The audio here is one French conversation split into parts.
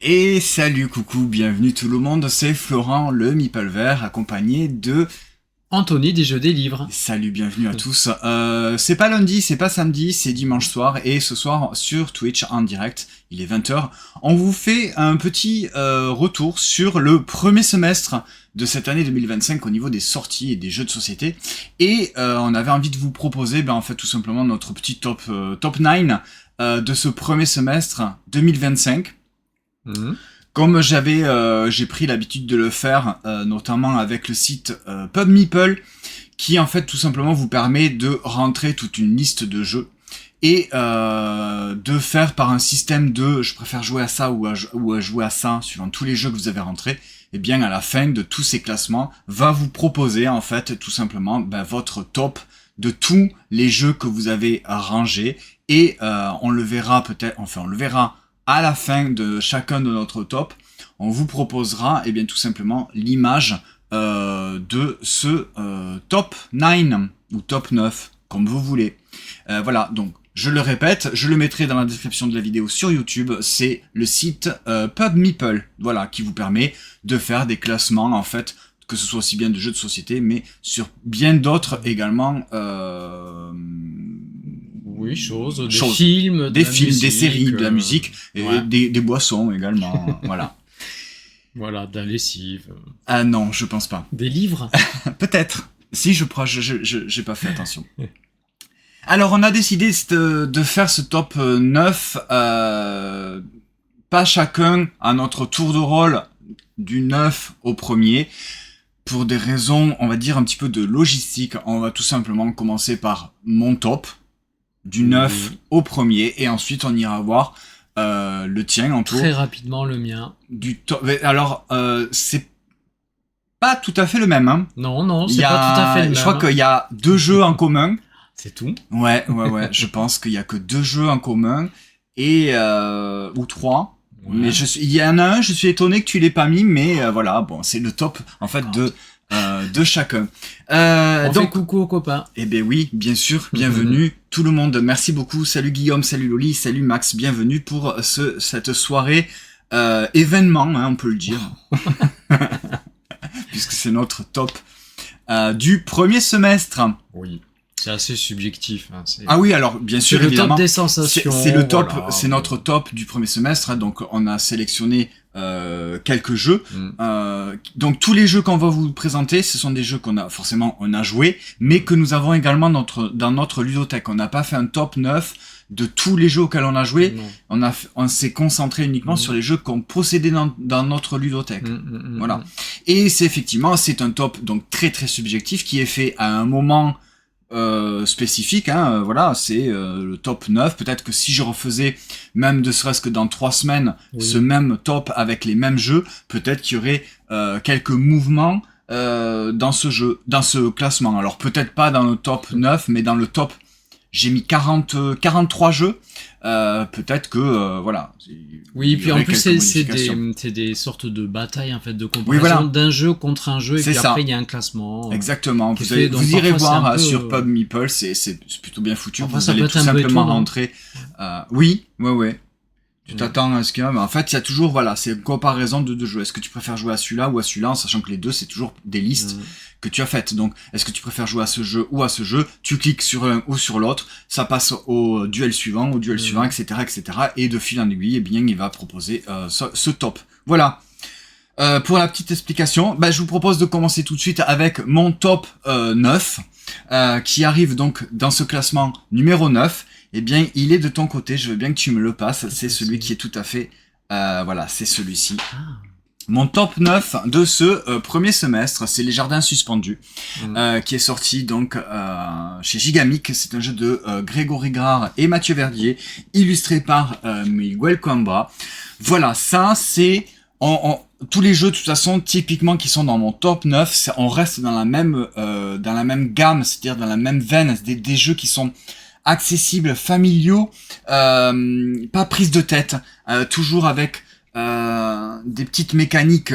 Et salut, coucou, bienvenue tout le monde, c'est Florent, le Meeple Vert, accompagné de... Anthony des Jeux des Livres. Salut, bienvenue à tous. C'est pas lundi, c'est pas samedi, c'est dimanche soir, et ce soir sur Twitch en direct, il est 20h, on vous fait un petit retour sur le premier semestre de cette année 2025 au niveau des sorties et des jeux de société, et on avait envie de vous proposer, en fait, tout simplement notre petit top 9 de ce premier semestre 2025. Comme j'ai pris l'habitude de le faire, notamment avec le site Pub Meeple, qui en fait tout simplement vous permet de rentrer toute une liste de jeux et de faire par un système de je préfère jouer à ça ou à jouer à ça suivant tous les jeux que vous avez rentrés. Et bien à la fin de tous ces classements va vous proposer en fait tout simplement votre top de tous les jeux que vous avez rangés et on le verra à la fin de chacun de notre top, on vous proposera tout simplement l'image de ce top 9 ou top 9, comme vous voulez. Voilà, donc je le répète, je le mettrai dans la description de la vidéo sur YouTube, c'est le site Pub Meeple, voilà, qui vous permet de faire des classements en fait, que ce soit aussi bien de jeux de société, mais sur bien d'autres également... des films, des séries, de la musique, et des boissons également, voilà. Voilà, de la lessive. Ah non, je pense pas. Des livres. Peut-être. Si, j'ai pas fait attention. Alors, on a décidé de faire ce top 9, pas chacun à notre tour de rôle du 9 au premier, pour des raisons, on va dire, un petit peu de logistique. On va tout simplement commencer par mon top, du 9 au premier, et ensuite on ira voir le tien en Très rapidement le mien. Du top. Alors c'est pas tout à fait le même, hein. Non, c'est pas tout à fait le même. Je crois qu'il y a 2 jeux en commun. C'est tout. Ouais. Je pense qu'il y a que 2 jeux en commun et ou 3. Ouais. Mais il y en a un, je suis étonné que tu l'aies pas mis, mais voilà, bon, c'est le top en fait de chacun. Donc coucou aux copains. Eh ben oui, bien sûr, bienvenue tout le monde. Merci beaucoup. Salut Guillaume, salut Loli, salut Max, bienvenue pour cette soirée événement, hein, on peut le dire, puisque c'est notre top du premier semestre. Oui. C'est assez subjectif. Hein, Ah oui, alors bien sûr, c'est le évidemment, top des sensations. C'est le top, voilà. C'est notre top du premier semestre. Hein, donc on a sélectionné quelques jeux. Donc tous les jeux qu'on va vous présenter, ce sont des jeux qu'on a joué, mais que nous avons également dans notre ludothèque. On n'a pas fait un top 9 de tous les jeux auxquels on a joué. On s'est concentré uniquement sur les jeux qu'on possédait dans notre ludothèque. Voilà. Et c'est un top donc très très subjectif qui est fait à un moment spécifique, hein, voilà, c'est le top 9. Peut-être que si je refaisais, même ne serait-ce que dans 3 semaines, ce même top avec les mêmes jeux, peut-être qu'il y aurait quelques mouvements dans ce classement. Alors peut-être pas dans le top 9, mais dans le top, j'ai mis 43 jeux. Peut-être que voilà. Oui, puis en plus c'est des sortes de batailles en fait de comparaison d'un jeu contre un jeu et puis après il y a un classement. Exactement. Vous irez voir sur Pub Meeple, c'est plutôt bien foutu. Enfin, vous allez tout simplement rentrer. Oui. Tu t'attends à ce qu'il y a, mais en fait il y a toujours c'est une comparaison de 2 jeux. Est-ce que tu préfères jouer à celui-là ou à celui-là, en sachant que les deux c'est toujours des listes que tu as faites. Donc est-ce que tu préfères jouer à ce jeu ou à ce jeu? Tu cliques sur l'un ou sur l'autre, ça passe au duel suivant, etc. Et de fil en aiguille, il va proposer ce top. Voilà. Pour la petite explication, je vous propose de commencer tout de suite avec mon top 9, qui arrive donc dans ce classement numéro 9. Eh bien, il est de ton côté, je veux bien que tu me le passes, c'est celui qui est tout à fait... voilà, c'est celui-ci. Mon top 9 de ce premier semestre, c'est Les Jardins Suspendus, qui est sorti donc chez Gigamic. C'est un jeu de Grégory Grard et Mathieu Verdier, illustré par Miguel Coimbra. Voilà, ça c'est... tous les jeux de toute façon typiquement qui sont dans mon top 9, on reste dans la même gamme, c'est-à-dire dans la même veine, des jeux qui sont accessibles, familiaux, pas prise de tête, toujours avec des petites mécaniques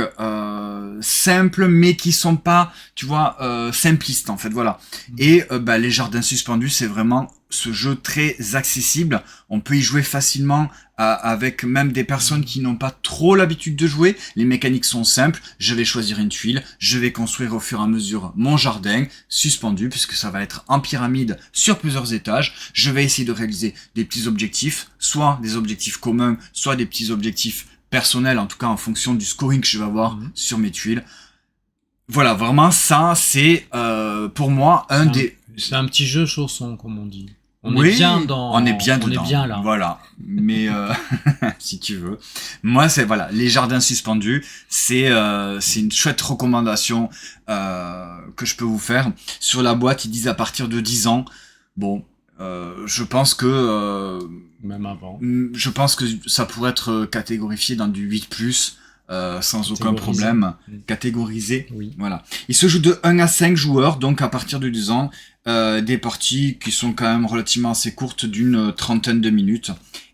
simples mais qui sont pas, tu vois, simplistes en fait, voilà. Et Les Jardins Suspendus, c'est vraiment ce jeu très accessible. On peut y jouer facilement avec même des personnes qui n'ont pas trop l'habitude de jouer. Les mécaniques sont simples. Je vais choisir une tuile. Je vais construire au fur et à mesure mon jardin suspendu, puisque ça va être en pyramide sur plusieurs étages. Je vais essayer de réaliser des petits objectifs, soit des objectifs communs, soit des petits objectifs personnels, en tout cas en fonction du scoring que je vais avoir sur mes tuiles. Voilà, vraiment, ça, c'est pour moi c'est un petit jeu chausson, comme on dit. On est bien dedans. On est bien là. Voilà. Mais si tu veux. Moi, c'est voilà, les jardins suspendus, c'est une chouette recommandation que je peux vous faire. Sur la boîte, ils disent à partir de 10 ans. Bon, je pense que même avant. Je pense que ça pourrait être catégorifié dans du 8+. Sans aucun problème, catégorisé. Oui. Voilà. Il se joue de 1 à 5 joueurs, donc à partir de 10 ans, des parties qui sont quand même relativement assez courtes, d'une trentaine de minutes.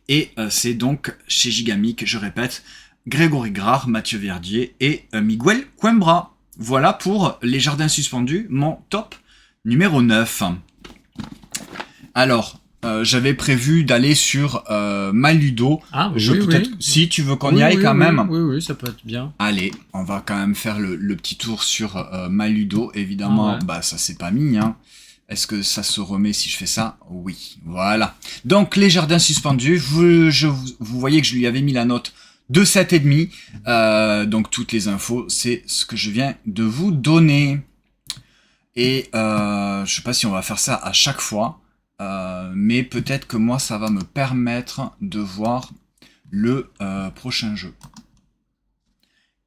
Et c'est donc chez Gigamic, je répète, Grégory Grard, Mathieu Verdier et Miguel Coimbra. Voilà pour les jardins suspendus, mon top numéro 9. Alors, j'avais prévu d'aller sur Maludo. Ah, oui, Si tu veux qu'on y aille quand même. Oui, ça peut être bien. Allez, on va quand même faire le petit tour sur Maludo. Évidemment, ça s'est pas mis. Hein. Est-ce que ça se remet si je fais ça? Oui, voilà. Donc, les jardins suspendus, vous voyez que je lui avais mis la note de 7,5. Donc, toutes les infos, c'est ce que je viens de vous donner. Et je sais pas si on va faire ça à chaque fois. Mais peut-être que moi, ça va me permettre de voir le prochain jeu.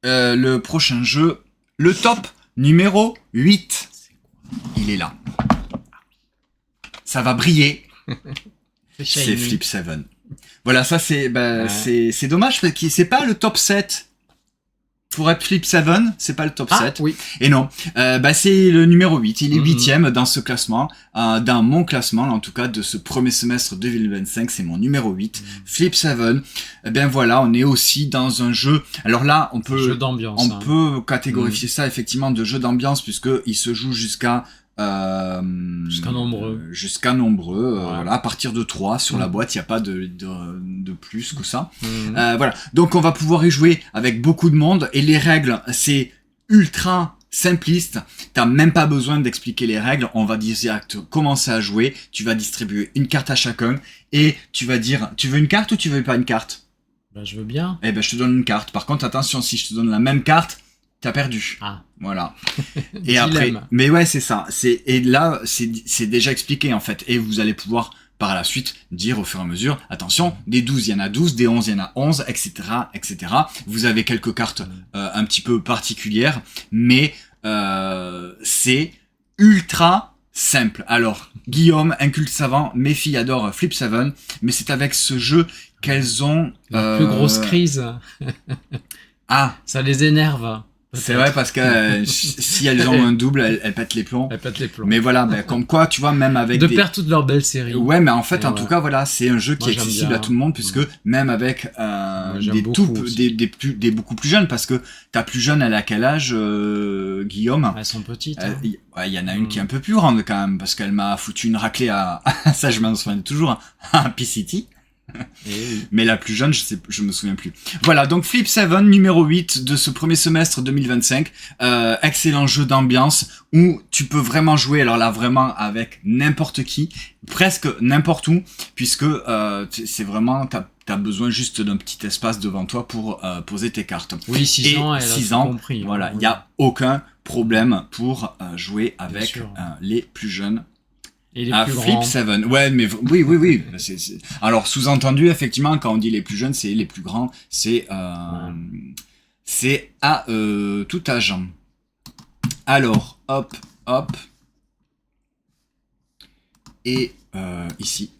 Le prochain jeu, le top numéro 8. Il est là. Ça va briller. C'est Flip 7. Voilà, ça c'est c'est dommage parce que c'est pas le top 7. Pour être Flip 7, c'est pas le top 7. Oui. Et non, c'est le numéro 8. Il est 8e dans ce classement, dans mon classement, en tout cas, de ce premier semestre 2025. C'est mon numéro 8. Flip 7. Voilà, on est aussi dans un jeu. Alors là, on peut, jeu d'ambiance, on peut catégoriser ça effectivement de jeu d'ambiance puisque il se joue jusqu'à nombreux. Voilà, à partir de 3 sur la boîte, il n'y a pas de plus que ça. Voilà. Donc on va pouvoir y jouer avec beaucoup de monde et les règles, c'est ultra simpliste. T'as même pas besoin d'expliquer les règles. On va direct commencer à jouer. Tu vas distribuer une carte à chacun et tu vas dire, tu veux une carte ou tu veux pas une carte? Je veux bien. Je te donne une carte. Par contre, attention, si je te donne la même carte, t'as perdu. Voilà. Et après, mais ouais, c'est ça. Et là, c'est déjà expliqué en fait. Et vous allez pouvoir par la suite dire au fur et à mesure, attention, des 12 il y en a 12, des 11 il y en a 11, etc., etc. Vous avez quelques cartes un petit peu particulières, mais c'est ultra simple. Alors, Guillaume, un culte savant, mes filles adorent Flip 7, mais c'est avec ce jeu qu'elles ont la plus grosse crise. Ça les énerve. C'est vrai parce que si elles ont un double, elles pètent les plombs. Mais voilà, comme quoi, tu vois, même avec perdre toute leur belle série. Ouais, mais en fait, tout cas, voilà, c'est un jeu qui est accessible à tout le monde puisque même avec des beaucoup plus jeunes, parce que ta plus jeune, elle a quel âge, Guillaume? Elles sont petites. Il y en a une qui est un peu plus grande quand même parce qu'elle m'a foutu une raclée à ça, je m'en souviens toujours, à P-City. Mais la plus jeune, je me souviens plus. Voilà, donc Flip 7, numéro 8 de ce premier semestre 2025. Excellent jeu d'ambiance où tu peux vraiment jouer, alors là vraiment avec n'importe qui, presque n'importe où, puisque c'est vraiment, t'as besoin juste d'un petit espace devant toi pour poser tes cartes. Oui, 6 ans, 6 ans, compris, voilà, il n'y a aucun problème pour jouer avec les plus jeunes. Et les plus Flip 7, ouais, mais oui. Alors, sous-entendu, effectivement, quand on dit les plus jeunes, c'est les plus grands, c'est à tout âge. Alors, hop, et ici.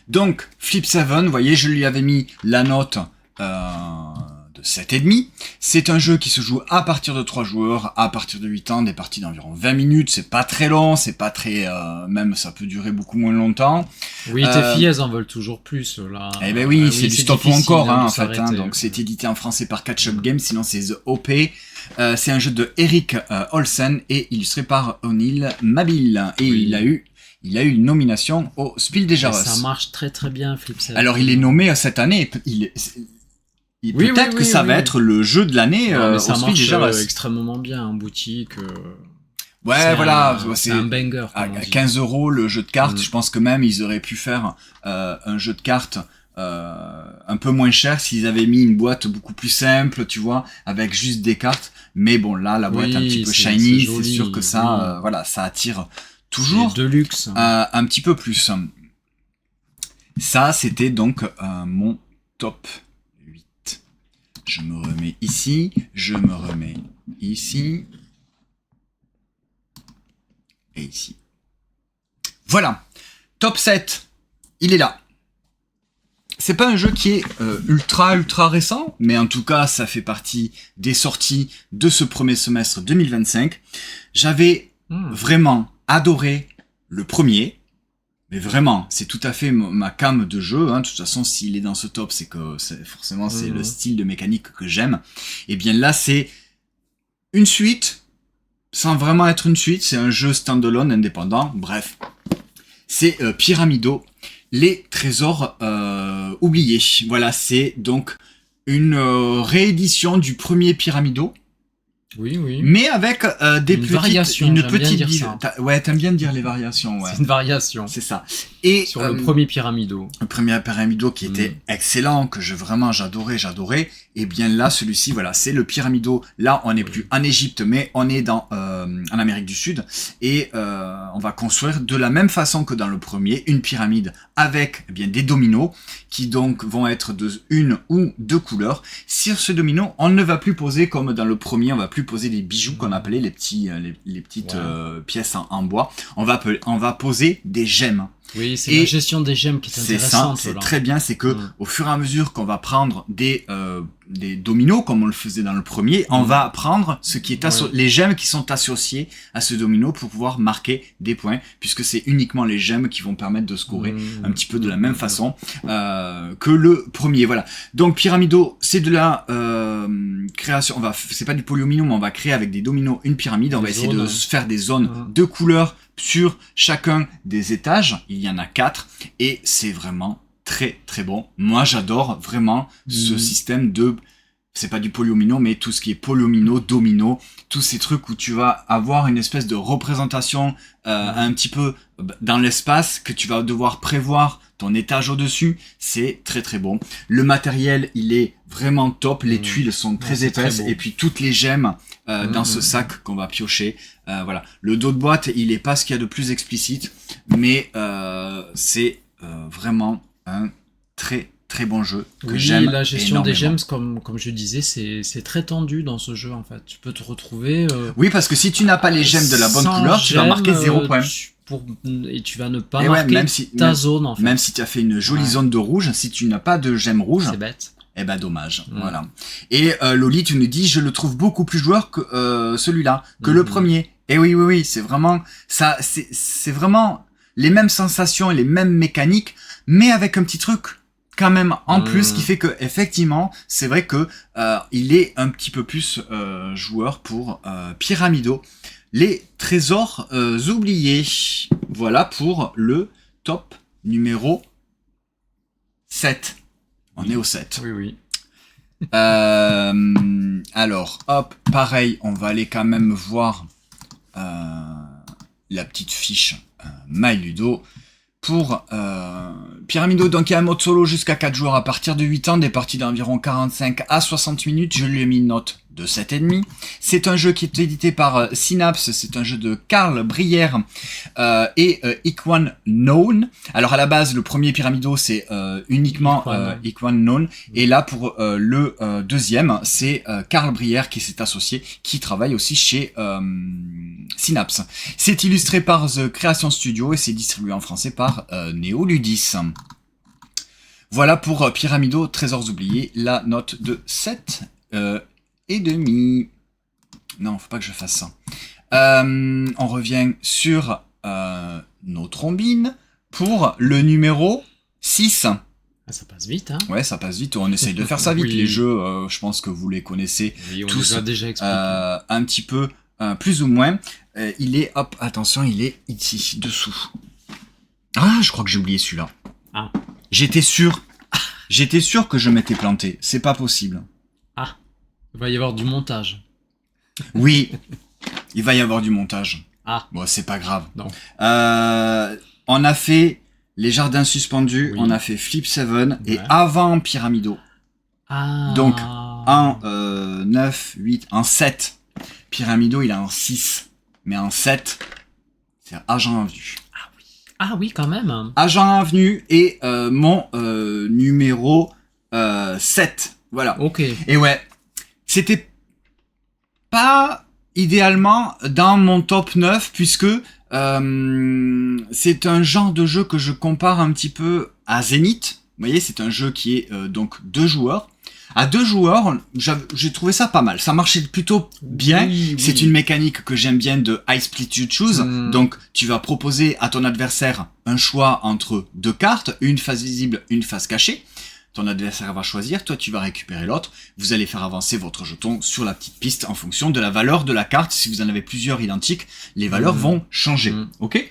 Donc, Flip 7, vous voyez, je lui avais mis la note de 7,5. C'est un jeu qui se joue à partir de 3 joueurs, à partir de 8 ans, des parties d'environ 20 minutes, c'est pas très long, c'est pas très... même ça peut durer beaucoup moins longtemps. Oui, tes filles, elles en veulent toujours plus, là. Eh ben oui, c'est du stop ou encore, en fait. Donc c'est édité en français par Catch Up Games, sinon c'est The OP. C'est un jeu de Eric Olsen et illustré par O'Neill Mabil. Et il a eu une nomination au Spiel des Jahres. Ça marche très très bien, Flip 7. Alors il est nommé cette année, peut-être que ça va être le jeu de l'année au Spiel des Jahres. Ça marche extrêmement bien en boutique. C'est un banger. À 15 € le jeu de cartes, je pense que même ils auraient pu faire un jeu de cartes un peu moins cher s'ils avaient mis une boîte beaucoup plus simple, tu vois, avec juste des cartes. Mais bon, là, la boîte un petit peu shiny, c'est sûr que ça, ça attire toujours de luxe. Un petit peu plus. Ça, c'était donc mon top 8. Je me remets ici, je me remets ici. Et ici. Voilà. Top 7. Il est là. C'est pas un jeu qui est ultra récent, mais en tout cas, ça fait partie des sorties de ce premier semestre 2025. J'avais vraiment adoré le premier. Mais vraiment, c'est tout à fait ma came de jeu. De toute façon, s'il est dans ce top, c'est que forcément, c'est le style de mécanique que j'aime. Et bien là, c'est une suite, sans vraiment être une suite. C'est un jeu standalone, indépendant. Bref, c'est Pyramido, les trésors oubliés. Voilà, c'est donc une réédition du premier Pyramido. Oui. Mais avec une petite Ouais, t'aimes bien dire les variations, ouais. C'est une variation. C'est ça. Et sur le premier Pyramido. Le premier Pyramido qui était excellent, que j'adorais. Et bien là, celui-ci, voilà, c'est le Pyramido. Là, on n'est plus en Égypte, mais on est en Amérique du Sud. Et on va construire de la même façon que dans le premier, une pyramide avec bien des dominos qui donc vont être de une ou deux couleurs. Sur ce domino, on ne va plus poser comme dans le premier, on va plus poser des bijoux qu'on appelait les petites pièces en bois. On va poser des gemmes. Oui, c'est la gestion des gemmes qui est intéressante. C'est très bien, c'est que au fur et à mesure qu'on va prendre des dominos, comme on le faisait dans le premier, on va prendre ce qui est les gemmes qui sont associées à ce domino pour pouvoir marquer des points, puisque c'est uniquement les gemmes qui vont permettre de scorer un petit peu de la même façon que le premier. Voilà. Donc Pyramido, c'est de la création. C'est pas du polyomino, mais on va créer avec des dominos une pyramide. On va essayer de faire des zones de couleurs sur chacun des étages. Il y en a 4 et c'est vraiment très très bon. Moi j'adore vraiment ce système de, c'est pas du polyomino, mais tout ce qui est polyomino, domino, tous ces trucs où tu vas avoir une espèce de représentation un petit peu dans l'espace, que tu vas devoir prévoir ton étage au-dessus. C'est très très bon. Le matériel, il est vraiment top. Les tuiles sont très épaisses et puis toutes les gemmes dans ce sac qu'on va piocher. Voilà. Le dos de boîte, il est pas ce qu'il y a de plus explicite, mais c'est vraiment un très très bon jeu que j'aime. La gestion énormément. des gemmes, comme je disais, c'est très tendu dans ce jeu en fait. Tu peux te retrouver. Oui, parce que si tu n'as pas les gemmes de la bonne couleur, tu vas marquer 0 point. Et tu vas ne pas marquer ta zone en fait. Même si tu as fait une jolie zone de rouge, si tu n'as pas de gemmes rouges, c'est bête. Eh ben dommage, voilà. Et Loli, tu nous dis, je le trouve beaucoup plus joueur que celui-là, que le premier. Et oui, c'est vraiment ça, c'est vraiment les mêmes sensations et les mêmes mécaniques, mais avec un petit truc quand même en plus qui fait que effectivement, c'est vrai que il est un petit peu plus joueur pour Pyramido, les trésors oubliés. Voilà pour le top numéro 7. On est au 7. Oui. Alors, hop, pareil, on va aller quand même voir la petite fiche MyLudo. Pour Pyramido, donc il y a un mode solo jusqu'à 4 joueurs à partir de 8 ans, des parties d'environ 45 à 60 minutes. Je lui ai mis une note de 7,5. C'est un jeu qui est édité par Synapse, c'est un jeu de Karl Brière et Equan Known. Alors à la base, le premier Pyramido, c'est uniquement Equan Known, et là pour le deuxième, c'est Karl Brière qui s'est associé, qui travaille aussi chez Synapse. C'est illustré par The Creation Studio et c'est distribué en français par Néoludis. Voilà pour Pyramido, Trésors oubliés, la note de 7 et demi. Non, faut pas que je fasse ça. On revient sur nos trombines pour le numéro 6. Ça passe vite, hein. Ouais, ça passe vite. On essaye de faire ça vite. Les jeux, je pense que vous les connaissez tous les a déjà expliqué. Un petit peu, plus ou moins. Il est, hop, attention, il est ici, dessous. Ah, je crois que j'ai oublié celui-là. Ah. J'étais sûr que je m'étais planté. C'est pas possible. Ah. Il va y avoir du montage. Oui. Il va y avoir du montage. Ah. Bon, c'est pas grave. Non. On a fait les jardins suspendus, on a fait Flip 7 et avant Pyramido. Ah. Donc, en 9, 8, en 7. Pyramido, il est en 6. Mais en 7, c'est Agent Avenue. Ah oui, quand même. Agent Avenue et mon numéro 7. Voilà. Ok. Et ouais, c'était pas idéalement dans mon top 9 puisque c'est un genre de jeu que je compare un petit peu à Zenith. Vous voyez, c'est un jeu qui est donc 2 joueurs. À 2 joueurs, j'ai trouvé ça pas mal. Ça marchait plutôt bien. Oui. C'est une mécanique que j'aime bien de I Split You Choose. Donc, tu vas proposer à ton adversaire un choix entre 2 cartes, une face visible, une face cachée. Ton adversaire va choisir, toi tu vas récupérer l'autre. Vous allez faire avancer votre jeton sur la petite piste en fonction de la valeur de la carte. Si vous en avez plusieurs identiques, les valeurs vont changer. Ok ?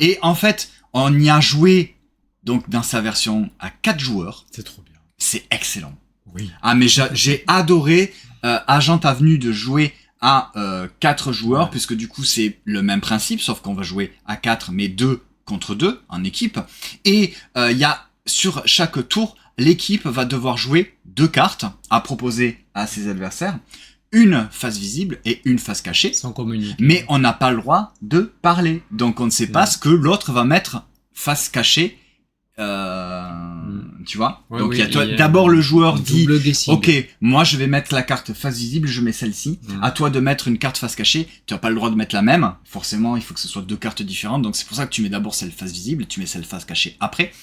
Et en fait, on y a joué donc dans sa version à 4 joueurs. C'est trop bien. C'est excellent. Oui. Ah mais j'ai adoré Agent Avenue de jouer à 4 joueurs puisque du coup c'est le même principe sauf qu'on va jouer à 4 mais 2 contre 2 en équipe. Et il y a sur chaque tour, l'équipe va devoir jouer 2 cartes à proposer à ses adversaires. Une face visible et une face cachée. Sans communiquer. Mais on n'a pas le droit de parler. Donc on ne sait pas ce que l'autre va mettre face cachée. Tu vois, ouais, donc oui, d'abord le joueur dit guessing. ok, moi je vais mettre la carte face visible, je mets celle-ci, à toi de mettre une carte face cachée, tu n'as pas le droit de mettre la même, forcément il faut que ce soit 2 cartes différentes, donc c'est pour ça que tu mets d'abord celle face visible, tu mets celle face cachée après,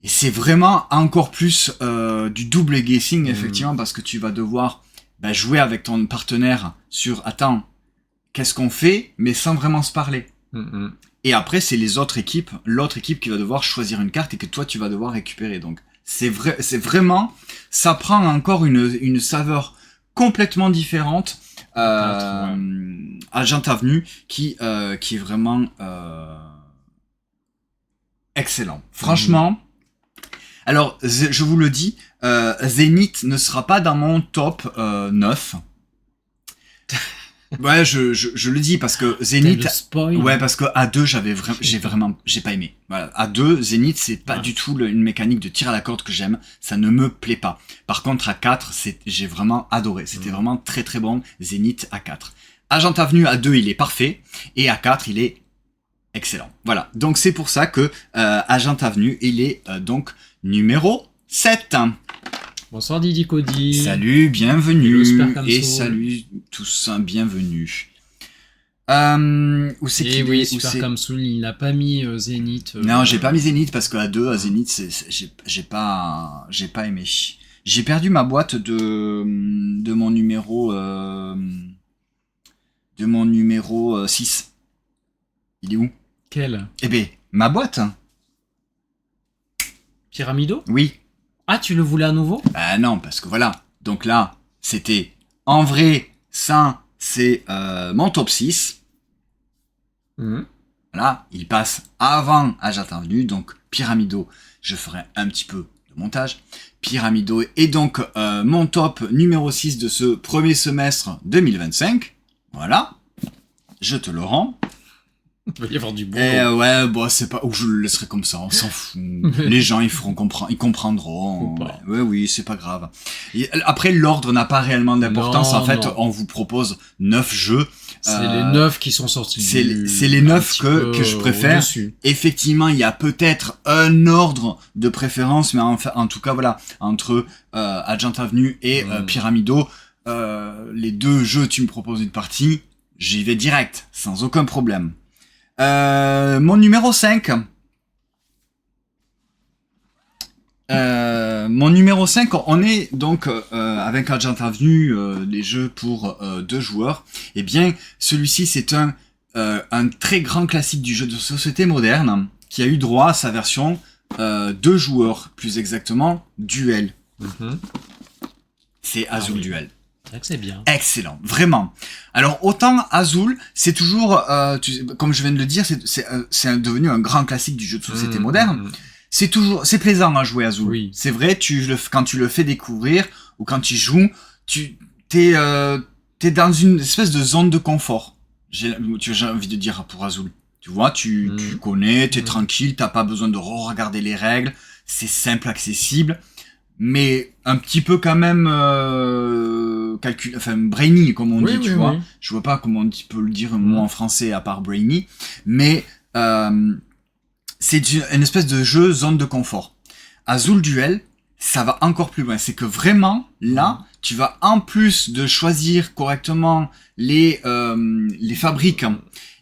et c'est vraiment encore plus du double guessing effectivement, parce que tu vas devoir jouer avec ton partenaire sur attends, qu'est-ce qu'on fait, mais sans vraiment se parler. Et après, c'est l'autre équipe qui va devoir choisir une carte et que toi, tu vas devoir récupérer. Donc, c'est vraiment, ça prend encore une saveur complètement différente. Agent Avenue, qui est vraiment excellent. Franchement, alors, je vous le dis, Zenith ne sera pas dans mon top 9. Ouais, je le dis parce que Zenith, ouais, parce que à 2 j'ai pas aimé. Voilà, à 2 Zenith c'est pas du tout une mécanique de tir à la corde que j'aime, ça ne me plaît pas. Par contre à 4, j'ai vraiment adoré, c'était vraiment très très bon Zenith à 4. Agent Avenue à 2, il est parfait et à 4, il est excellent. Voilà. Donc c'est pour ça que Agent Avenue, il est donc numéro 7. Bonsoir Didi Cody. Salut, bienvenue. Et salut tous, bienvenue. Où c'est qu'il est Super Kamsoul, il n'a pas mis Zénith. Non, j'ai pas mis Zénith parce qu'à 2, à Zénith, j'ai pas aimé. J'ai perdu ma boîte de mon numéro 6. Il est où? Quel? Eh ben, ma boîte. Pyramido? Oui. Ah, tu le voulais à nouveau? Bah non, parce que voilà. Donc là, c'était en vrai, ça, c'est mon top 6. Voilà, il passe avant Agent Avenue, donc Pyramido, je ferai un petit peu de montage. Pyramido est donc mon top numéro 6 de ce premier semestre 2025. Voilà, je te le rends. Il va y avoir du bon. Ouais, bon, c'est pas. Ou je le laisserai comme ça, on s'en fout. Les gens, ils comprendront. Ouais, oui, c'est pas grave. Et après, l'ordre n'a pas réellement d'importance. En fait, on vous propose 9 jeux. C'est les 9 qui sont sortis. C'est les 9 que je préfère. Au-dessus. Effectivement, il y a peut-être un ordre de préférence, mais en tout cas, voilà, entre Agent Avenue et Pyramido, les 2 jeux, tu me proposes une partie, j'y vais direct, sans aucun problème. Mon numéro 5. Mon numéro 5, on est donc avec Agent Avenue, les jeux pour 2 joueurs. Eh bien, celui-ci, c'est un très grand classique du jeu de société moderne qui a eu droit à sa version 2 joueurs, plus exactement, Duel. C'est Azul Duel. C'est vrai que c'est bien. Excellent, vraiment. Alors autant Azul, c'est toujours, comme je viens de le dire, c'est devenu un grand classique du jeu de société moderne. C'est plaisant à jouer Azul. Oui. C'est vrai, quand tu le fais découvrir ou quand tu joues, t'es dans une espèce de zone de confort. J'ai envie de dire pour Azul. Tu vois, tu connais, t'es tranquille, t'as pas besoin de re-regarder les règles, c'est simple, accessible, mais un petit peu quand même brainy comme on dit, tu vois. Je vois pas comment on peut le dire un mot en français à part brainy, mais c'est une espèce de jeu zone de confort. Azul Duel, ça va encore plus loin. C'est que vraiment, là, tu vas en plus de choisir correctement les fabriques.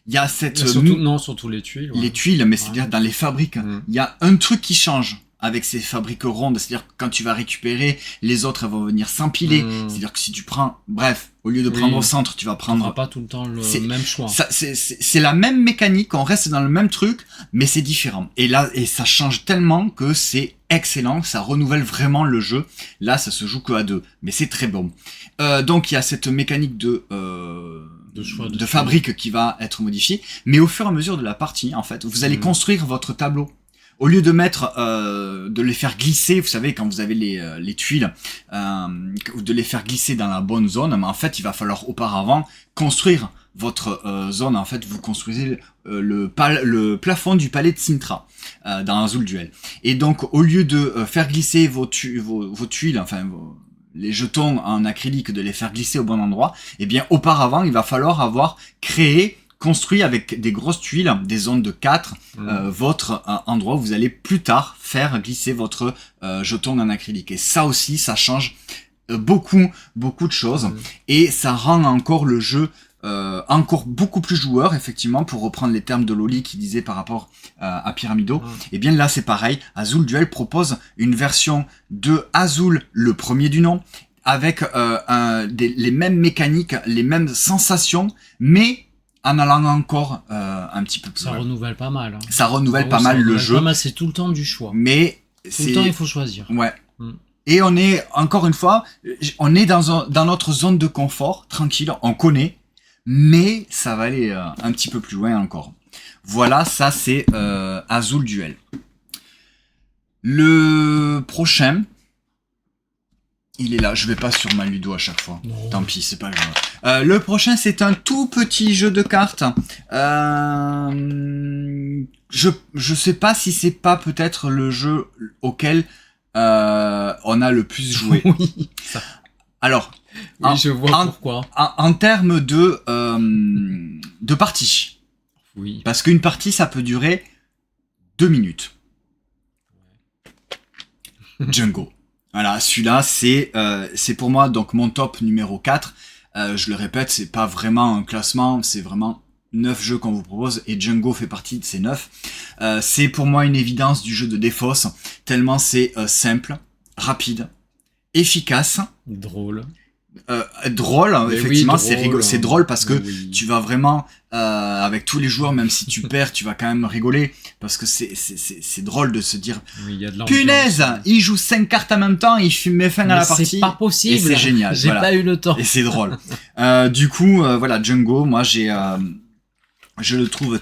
Il y a surtout les tuiles. Ouais. Les tuiles, mais c'est-à-dire dans les fabriques. Il y a un truc qui change avec ces fabriques rondes. C'est-à-dire que quand tu vas récupérer, les autres elles vont venir s'empiler. C'est-à-dire que si tu prends, bref, au lieu de prendre au centre, tu vas prendre... Tu n'auras pas tout le temps le même choix. C'est la même mécanique, on reste dans le même truc, mais c'est différent. Et là, ça change tellement que c'est excellent, ça renouvelle vraiment le jeu. Là, ça se joue que à 2, mais c'est très bon. Donc il y a cette mécanique de fabrique qui va être modifiée, mais au fur et à mesure de la partie, en fait, vous allez construire votre tableau. Au lieu de de les faire glisser, vous savez, quand vous avez les tuiles, de les faire glisser dans la bonne zone, mais en fait, il va falloir auparavant construire votre zone. En fait, vous construisez le plafond du palais de Sintra dans Azul Duel. Et donc, au lieu de faire glisser vos tuiles, enfin les jetons en acrylique, de les faire glisser au bon endroit, eh bien, auparavant, il va falloir avoir construit avec des grosses tuiles, des zones de 4, votre endroit où vous allez plus tard faire glisser votre jeton en acrylique. Et ça aussi, ça change beaucoup de choses. Et ça rend encore le jeu encore beaucoup plus joueur, effectivement, pour reprendre les termes de Loli qui disait par rapport à Pyramido. Et bien là, c'est pareil. Azul Duel propose une version de Azul, le premier du nom, avec les mêmes mécaniques, les mêmes sensations, mais en allant encore un petit peu plus loin. Ça renouvelle pas mal. Hein. Ça renouvelle pas mal le jeu. C'est tout le temps du choix. Mais tout le temps, il faut choisir. Ouais. Et on est, encore une fois, on est dans notre zone de confort, tranquille, on connaît, mais ça va aller un petit peu plus loin encore. Voilà, ça c'est Azul Duel. Le prochain... Il est là, je vais pas sur ma Ludo à chaque fois. Non. Tant pis, c'est pas grave. Le prochain, c'est un tout petit jeu de cartes. Je sais pas si c'est pas peut-être le jeu auquel on a le plus joué. Oui. Alors, oui, je vois pourquoi. En termes de partie. Oui. Parce qu'une partie, ça peut durer 2 minutes. Django. Voilà, celui-là, c'est pour moi donc mon top numéro 4. Je le répète, c'est pas vraiment un classement, c'est vraiment 9 jeux qu'on vous propose, et Django fait partie de ces 9. C'est pour moi une évidence du jeu de Défausse, tellement c'est simple, rapide, efficace. Drôle. Drôle, effectivement, oui, c'est drôle parce que tu vas vraiment avec tous les joueurs, même si tu perds, tu vas quand même rigoler parce que c'est drôle de se dire y a de punaise, il joue 5 cartes en même temps, il met fin à la partie. C'est pas possible. Et c'est génial. J'ai pas eu le temps. Et c'est drôle. Du coup, voilà, Django, moi je le trouve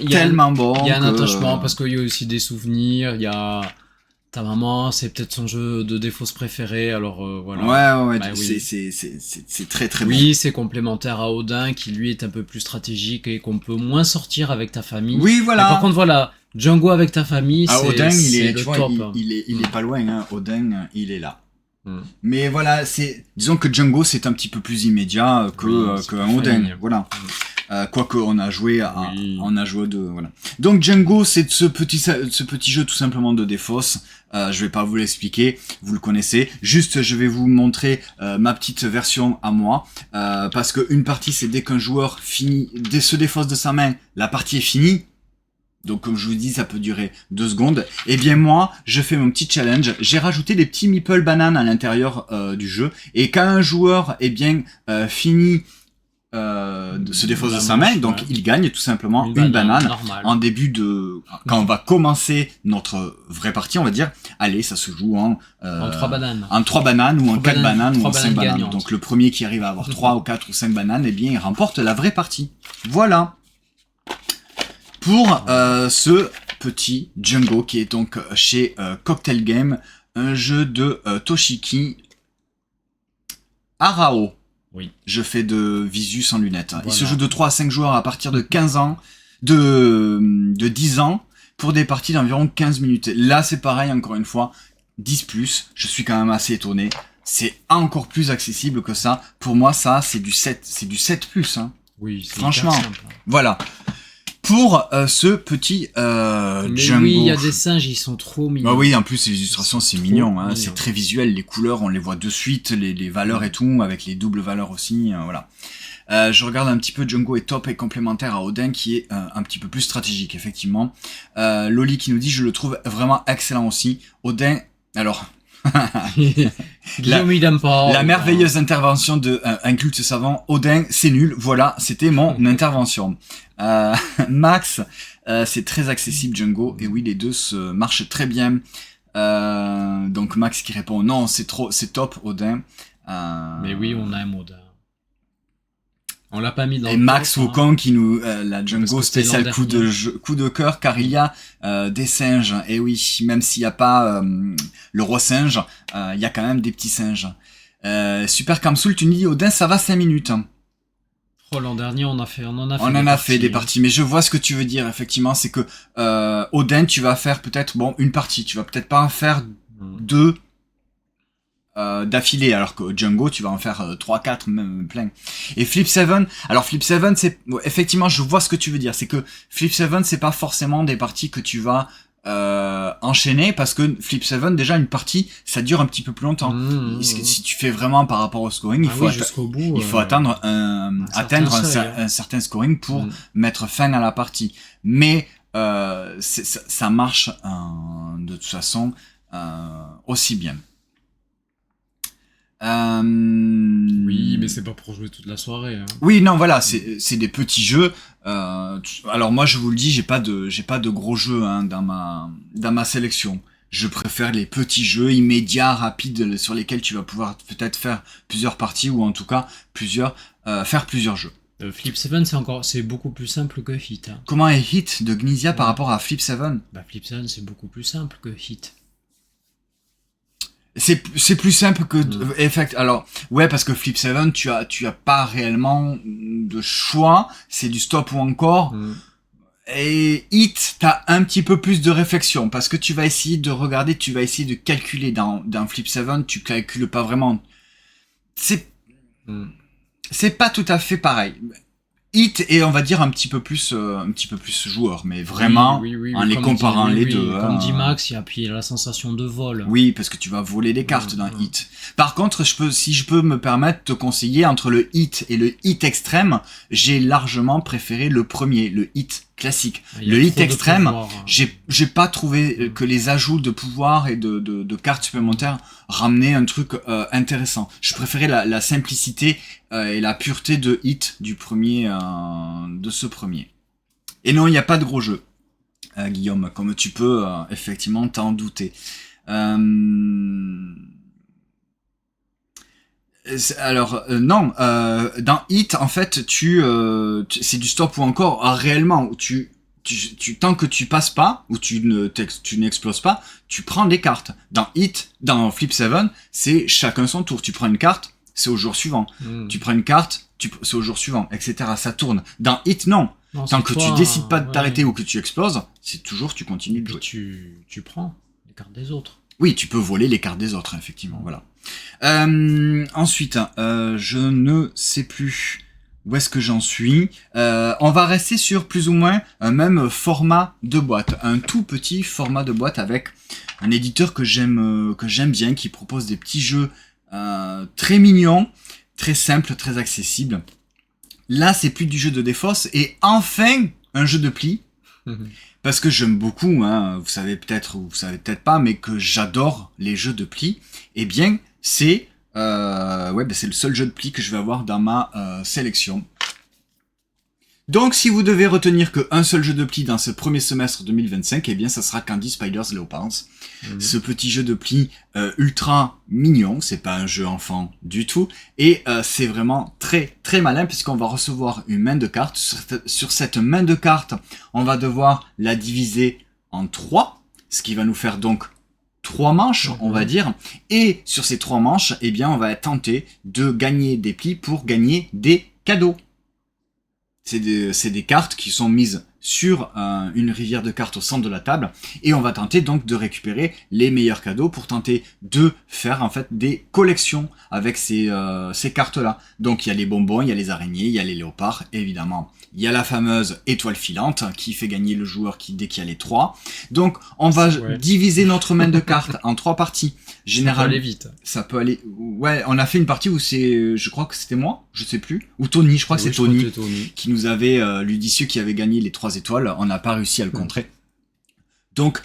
tellement bon. Il y a un attachement parce qu'il y a aussi des souvenirs, il y a ta maman, c'est peut-être son jeu de Défausse préféré, alors voilà. Ouais, bah, c'est très très bon. Oui, c'est complémentaire à Odin, qui lui est un peu plus stratégique et qu'on peut moins sortir avec ta famille. Oui, voilà. Mais par contre, voilà, Django avec ta famille, Odin, c'est le top. Il est pas loin, hein. Odin, il est là. Mais voilà, disons que Django, c'est un petit peu plus immédiat qu'un Odin, voilà. Quoique on a joué aux deux, voilà. Donc Django, c'est ce petit jeu tout simplement de Défausse. Je vais pas vous l'expliquer, vous le connaissez. Juste, je vais vous montrer ma petite version à moi, parce que une partie, c'est dès qu'un joueur se défausse de sa main, la partie est finie. Donc comme je vous dis, ça peut durer 2 secondes. Et bien moi, je fais mon petit challenge. J'ai rajouté des petits meeple bananes à l'intérieur du jeu. Et quand un joueur finit se défausse de sa main, donc il gagne tout simplement une banane en début de... Quand on va commencer notre vraie partie, on va dire, allez, ça se joue en 3 bananes. En 3 bananes, ou en 4 bananes, ou en 5 bananes. Gagnantes. Donc le premier qui arrive à avoir 3 ou 4 ou 5 bananes, eh bien, il remporte la vraie partie. Voilà. Pour ce petit Django, qui est donc chez Cocktail Game, un jeu de Toshiki Arao. Oui. Je fais de visu sans lunettes. Voilà. Il se joue de 3 à 5 joueurs à partir de 15 ans, de 10 ans, pour des parties d'environ 15 minutes. Là, c'est pareil, encore une fois, 10+, je suis quand même assez étonné. C'est encore plus accessible que ça. Pour moi, ça, c'est du 7+. Hein. Oui, c'est franchement, simple. Voilà. Pour ce petit Django. Oui, il y a des singes, ils sont trop mignons. Bah oui, en plus les illustrations c'est mignon, hein, c'est très visuel, les couleurs on les voit de suite, les valeurs et tout, avec les doubles valeurs aussi, voilà. Je regarde un petit peu, Django est top et complémentaire à Odin qui est un petit peu plus stratégique, effectivement. Loli qui nous dit, je le trouve vraiment excellent aussi. Odin, alors... la merveilleuse intervention de un culte savant. Odin, c'est nul. Voilà, c'était mon intervention. Max, c'est très accessible Django. Et oui, les deux se marchent très bien. Donc Max qui répond non, c'est top Odin. Mais oui, on aime Odin. On l'a pas mis dans. Et Max Wukong qui nous la Django spécial coup de cœur car il y a des singes. Et oui, même s'il y a pas le roi singe, il y a quand même des petits singes. Super Kamsoul, tu me dis Odin, ça va 5 minutes. Oh, l'an dernier on en a fait des parties, mais je vois ce que tu veux dire. Effectivement, c'est que Odin, tu vas faire peut-être une partie. Tu vas peut-être pas en faire 2. D'affilée, alors que Django tu vas en faire 3-4 même plein. Et Flip 7, alors Flip 7 c'est effectivement, je vois ce que tu veux dire, c'est que Flip 7 c'est pas forcément des parties que tu vas enchaîner, parce que Flip 7 déjà une partie ça dure un petit peu plus longtemps. Si tu fais vraiment par rapport au scoring, il faut atteindre un certain scoring pour mettre fin à la partie, mais ça marche de toute façon aussi bien. Oui, mais c'est pas pour jouer toute la soirée. Hein. Oui, non, voilà, c'est des petits jeux. Alors moi, je vous le dis, j'ai pas de gros jeux hein, dans ma sélection. Je préfère les petits jeux immédiats, rapides, sur lesquels tu vas pouvoir peut-être faire plusieurs parties ou en tout cas faire plusieurs jeux. Flip 7, c'est beaucoup plus simple que Hit. Hein. Comment est Hit de Knizia par rapport à Flip 7 ? Bah, Flip 7, c'est beaucoup plus simple que Hit. C'est plus simple que alors ouais, parce que Flip 7 tu as pas réellement de choix, c'est du stop ou encore. Et Hit, t'as un petit peu plus de réflexion parce que tu vas essayer de regarder, tu vas essayer de calculer dans Flip 7, tu calcules pas vraiment. C'est pas tout à fait pareil. Hit est, on va dire, un petit peu plus joueur, mais vraiment, en les comparant les deux. Comme dit Max, il y a la sensation de vol. Oui, parce que tu vas voler des cartes dans Hit. Par contre, si je peux me permettre de te conseiller, entre le Hit et le Hit extrême, j'ai largement préféré le premier, le Hit classique. Le Hit extrême, j'ai pas trouvé que les ajouts de pouvoir et de cartes supplémentaires ramenaient un truc intéressant. Je préférais la simplicité et la pureté de Hit du premier, de ce premier. Et non, il n'y a pas de gros jeu, Guillaume, comme tu peux effectivement t'en douter. Alors non, dans Hit en fait c'est du stop ou encore réellement où tu tant que tu passes pas ou tu n'exploses pas, tu prends des cartes. Dans Hit, dans Flip 7, c'est chacun son tour. Tu prends une carte, c'est au jour suivant. Tu prends une carte, c'est au jour suivant, etc. Ça tourne. Dans Hit, non. Tant que tu décides pas de t'arrêter ou que tu exploses, c'est toujours tu continues de jouer. Tu prends les cartes des autres. Oui, tu peux voler les cartes des autres, effectivement. Voilà. Ensuite, je ne sais plus où est-ce que j'en suis. On va rester sur plus ou moins un même format de boîte, un tout petit format de boîte avec un éditeur que j'aime bien, qui propose des petits jeux très mignons, très simples, très accessibles. Là, c'est plus du jeu de défausse et enfin un jeu de pli. Parce que j'aime beaucoup, hein, vous savez peut-être ou vous savez peut-être pas, mais que j'adore les jeux de pli. Eh bien, c'est le seul jeu de pli que je vais avoir dans ma sélection. Donc, si vous devez retenir qu'un seul jeu de pli dans ce premier semestre 2025, eh bien, ça sera Candy Spiders Leopards. Ce petit jeu de pli ultra mignon, c'est pas un jeu enfant du tout, et c'est vraiment très très malin puisqu'on va recevoir une main de cartes. Sur cette main de cartes, on va devoir la diviser en 3, ce qui va nous faire donc 3 manches, on va dire, et sur ces 3 manches, eh bien, on va tenter de gagner des plis pour gagner des cadeaux. C'est des cartes qui sont mises sur une rivière de cartes au centre de la table, et on va tenter donc de récupérer les meilleurs cadeaux pour tenter de faire en fait des collections avec ces cartes-là. Donc il y a les bonbons, il y a les araignées, il y a les léopards, évidemment. Il y a la fameuse étoile filante qui fait gagner le joueur dès qu'il y a les 3. Donc on va diviser notre main de cartes en 3 parties. Généralement, ça peut aller vite. Ça peut aller. Ouais, on a fait une partie où je crois que c'était moi, je sais plus, ou Tony, je crois que c'est Tony qui nous avait Ludicieux qui avait gagné les 3 étoiles. On n'a pas réussi à le contrer. Donc,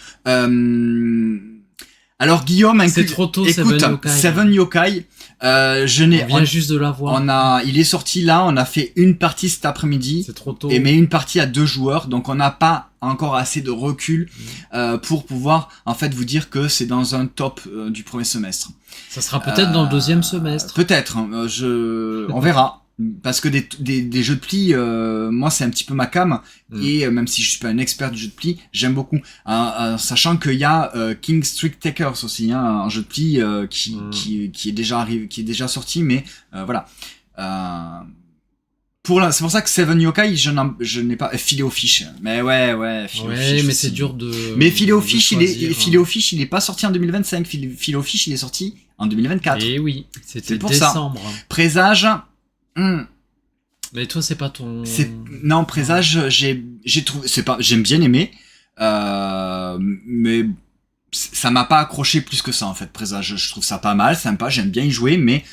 alors Guillaume, c'est trop tôt. Écoute, Seven Yokai. On vient juste de l'avoir. Il est sorti là. On a fait une partie cet après-midi. C'est trop tôt. Mais une partie à 2 joueurs. Donc on n'a pas encore assez de recul pour pouvoir en fait vous dire que c'est dans un top du premier semestre. Ça sera peut-être dans le deuxième semestre. Peut-être. On verra. Parce que des jeux de pli, moi c'est un petit peu ma came, et même si je suis pas un expert du jeu de pli, j'aime beaucoup. Sachant qu'il y a King Street Takers aussi, un jeu de pli qui est déjà arrivé, qui est déjà sorti, mais voilà. C'est pour ça que Seven Yokai, je n'ai pas Filet Fish. Mais ouais. Filet mais c'est dur de. Mais Filet Fish, il est pas sorti en 2025. Filet Fish, il est sorti en 2024. Et oui, c'était pour décembre. Ça. Présage. Mais toi, c'est pas ton. Non, Présage, j'ai trouvé, j'aime bien aimer, mais ça m'a pas accroché plus que ça en fait. Présage, je trouve ça pas mal, sympa, j'aime bien y jouer, mais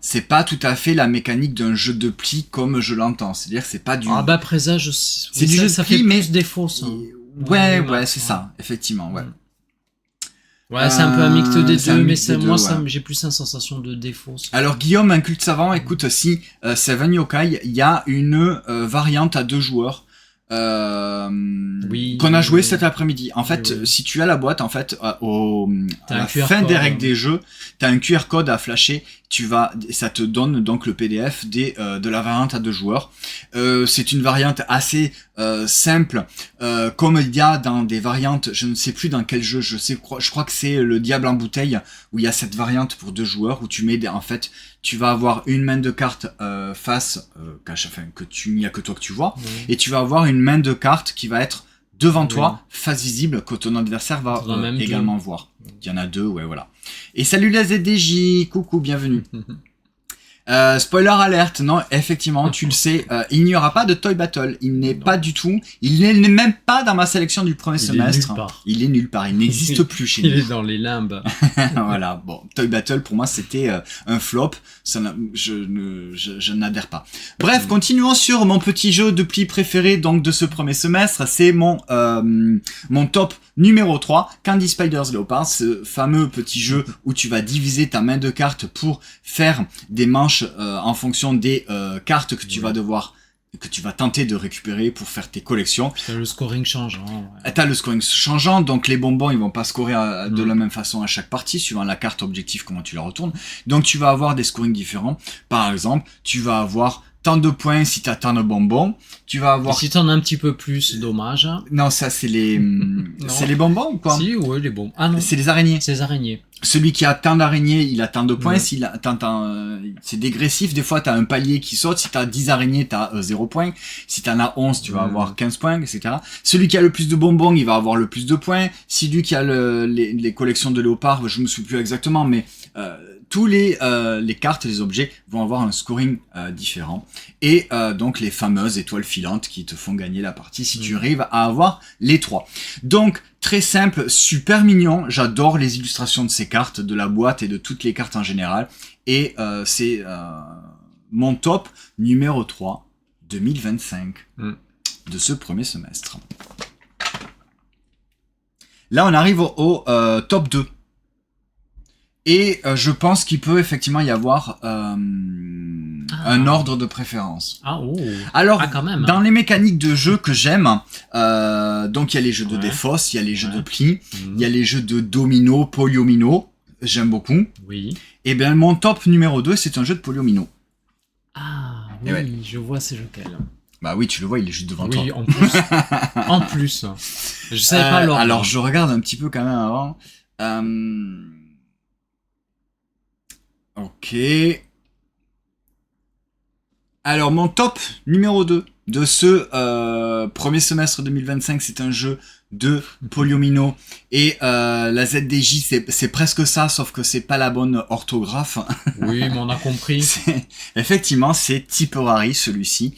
c'est pas tout à fait la mécanique d'un jeu de pli comme je l'entends. C'est-à-dire que c'est pas du. Ah bah Présage, c'est du jeu de ça pli, fait mais plus défaut ça. Ouais, c'est ça, effectivement, ouais. Ouais, c'est un peu un mix des deux, mais j'ai plus une sensation de défaut. Alors Guillaume, un culte savant, écoute, si Seven Yokai, il y a une variante à 2 joueurs qu'on a joué cet après-midi. En fait, si tu as la boîte, en fait, à la fin des règles des jeux, t'as un QR code à flasher. Ça te donne donc le PDF de la variante à 2 joueurs. C'est une variante assez simple, comme il y a dans des variantes, je ne sais plus dans quel jeu, je crois que c'est le Diable en bouteille, où il y a cette variante pour 2 joueurs, où tu mets en fait, tu vas avoir une main de cartes face, il n'y a que toi que tu vois, et tu vas avoir une main de cartes qui va être devant toi, face visible, que ton adversaire va également voir. Il y en a 2, ouais, voilà. Et salut la ZDJ, coucou, bienvenue. Spoiler alerte, non, effectivement, tu le sais, il n'y aura pas de Toy Battle. Il n'est pas du tout, il n'est même pas dans ma sélection du premier semestre. Il est nulle part, il n'existe plus chez nous. Il est dans les limbes. Voilà, bon, Toy Battle pour moi c'était un flop, je n'adhère pas. Bref, continuons sur mon petit jeu de pli préféré donc de ce premier semestre, c'est mon top numéro 3, Candy Spiders Leopards, ce fameux petit jeu où tu vas diviser ta main de cartes pour faire des manches en fonction des cartes que tu vas tenter de récupérer pour faire tes collections. T'as le scoring changeant. T'as le scoring changeant, donc les bonbons ils vont pas scorer de la même façon à chaque partie, suivant la carte objectif, comment tu la retournes. Donc tu vas avoir des scorings différents. Par exemple, tu vas avoir tant de points si t'as tant de bonbons. Tu vas avoir. Et si t'en as un petit peu plus, dommage. Non, ça c'est les bonbons ou quoi? Si, ouais, les bonbons. Ah non. C'est les araignées. C'est les araignées. Celui qui a tant d'araignées, il a tant de points. C'est dégressif. Des fois, t'as un palier qui saute. Si t'as 10 araignées, t'as 0 points. Si t'en as 11, tu vas avoir 15 points, etc. Celui qui a le plus de bonbons, il va avoir le plus de points. Celui qui a les collections de léopards, je me souviens plus exactement, mais tous les cartes et les objets vont avoir un scoring différent. Et donc, les fameuses étoiles filantes qui te font gagner la partie si tu arrives à avoir les 3. Donc, très simple, super mignon. J'adore les illustrations de ces cartes, de la boîte et de toutes les cartes en général. Et c'est mon top numéro 3 2025 de ce premier semestre. Là, on arrive au top 2. Et je pense qu'il peut effectivement y avoir un ordre de préférence. Alors, quand même. Dans les mécaniques de jeu que j'aime, donc il y a les jeux de défausse, il y a les jeux de pli, il y a les jeux de domino, poliomino, j'aime beaucoup. Oui. Et bien mon top numéro 2, c'est un jeu de poliomino. Ah oui, je vois c'est lequel. Bah oui, tu le vois, il est juste devant toi. Oui, en plus. En plus. Je savais pas l'ordre. Alors je regarde un petit peu quand même avant. Ok. Alors mon top numéro 2 de ce premier semestre 2025, c'est un jeu de poliomino. Et la ZDJ, c'est presque ça, sauf que c'est pas la bonne orthographe. Oui, mais on a compris. Effectivement, c'est Tipperary, celui-ci,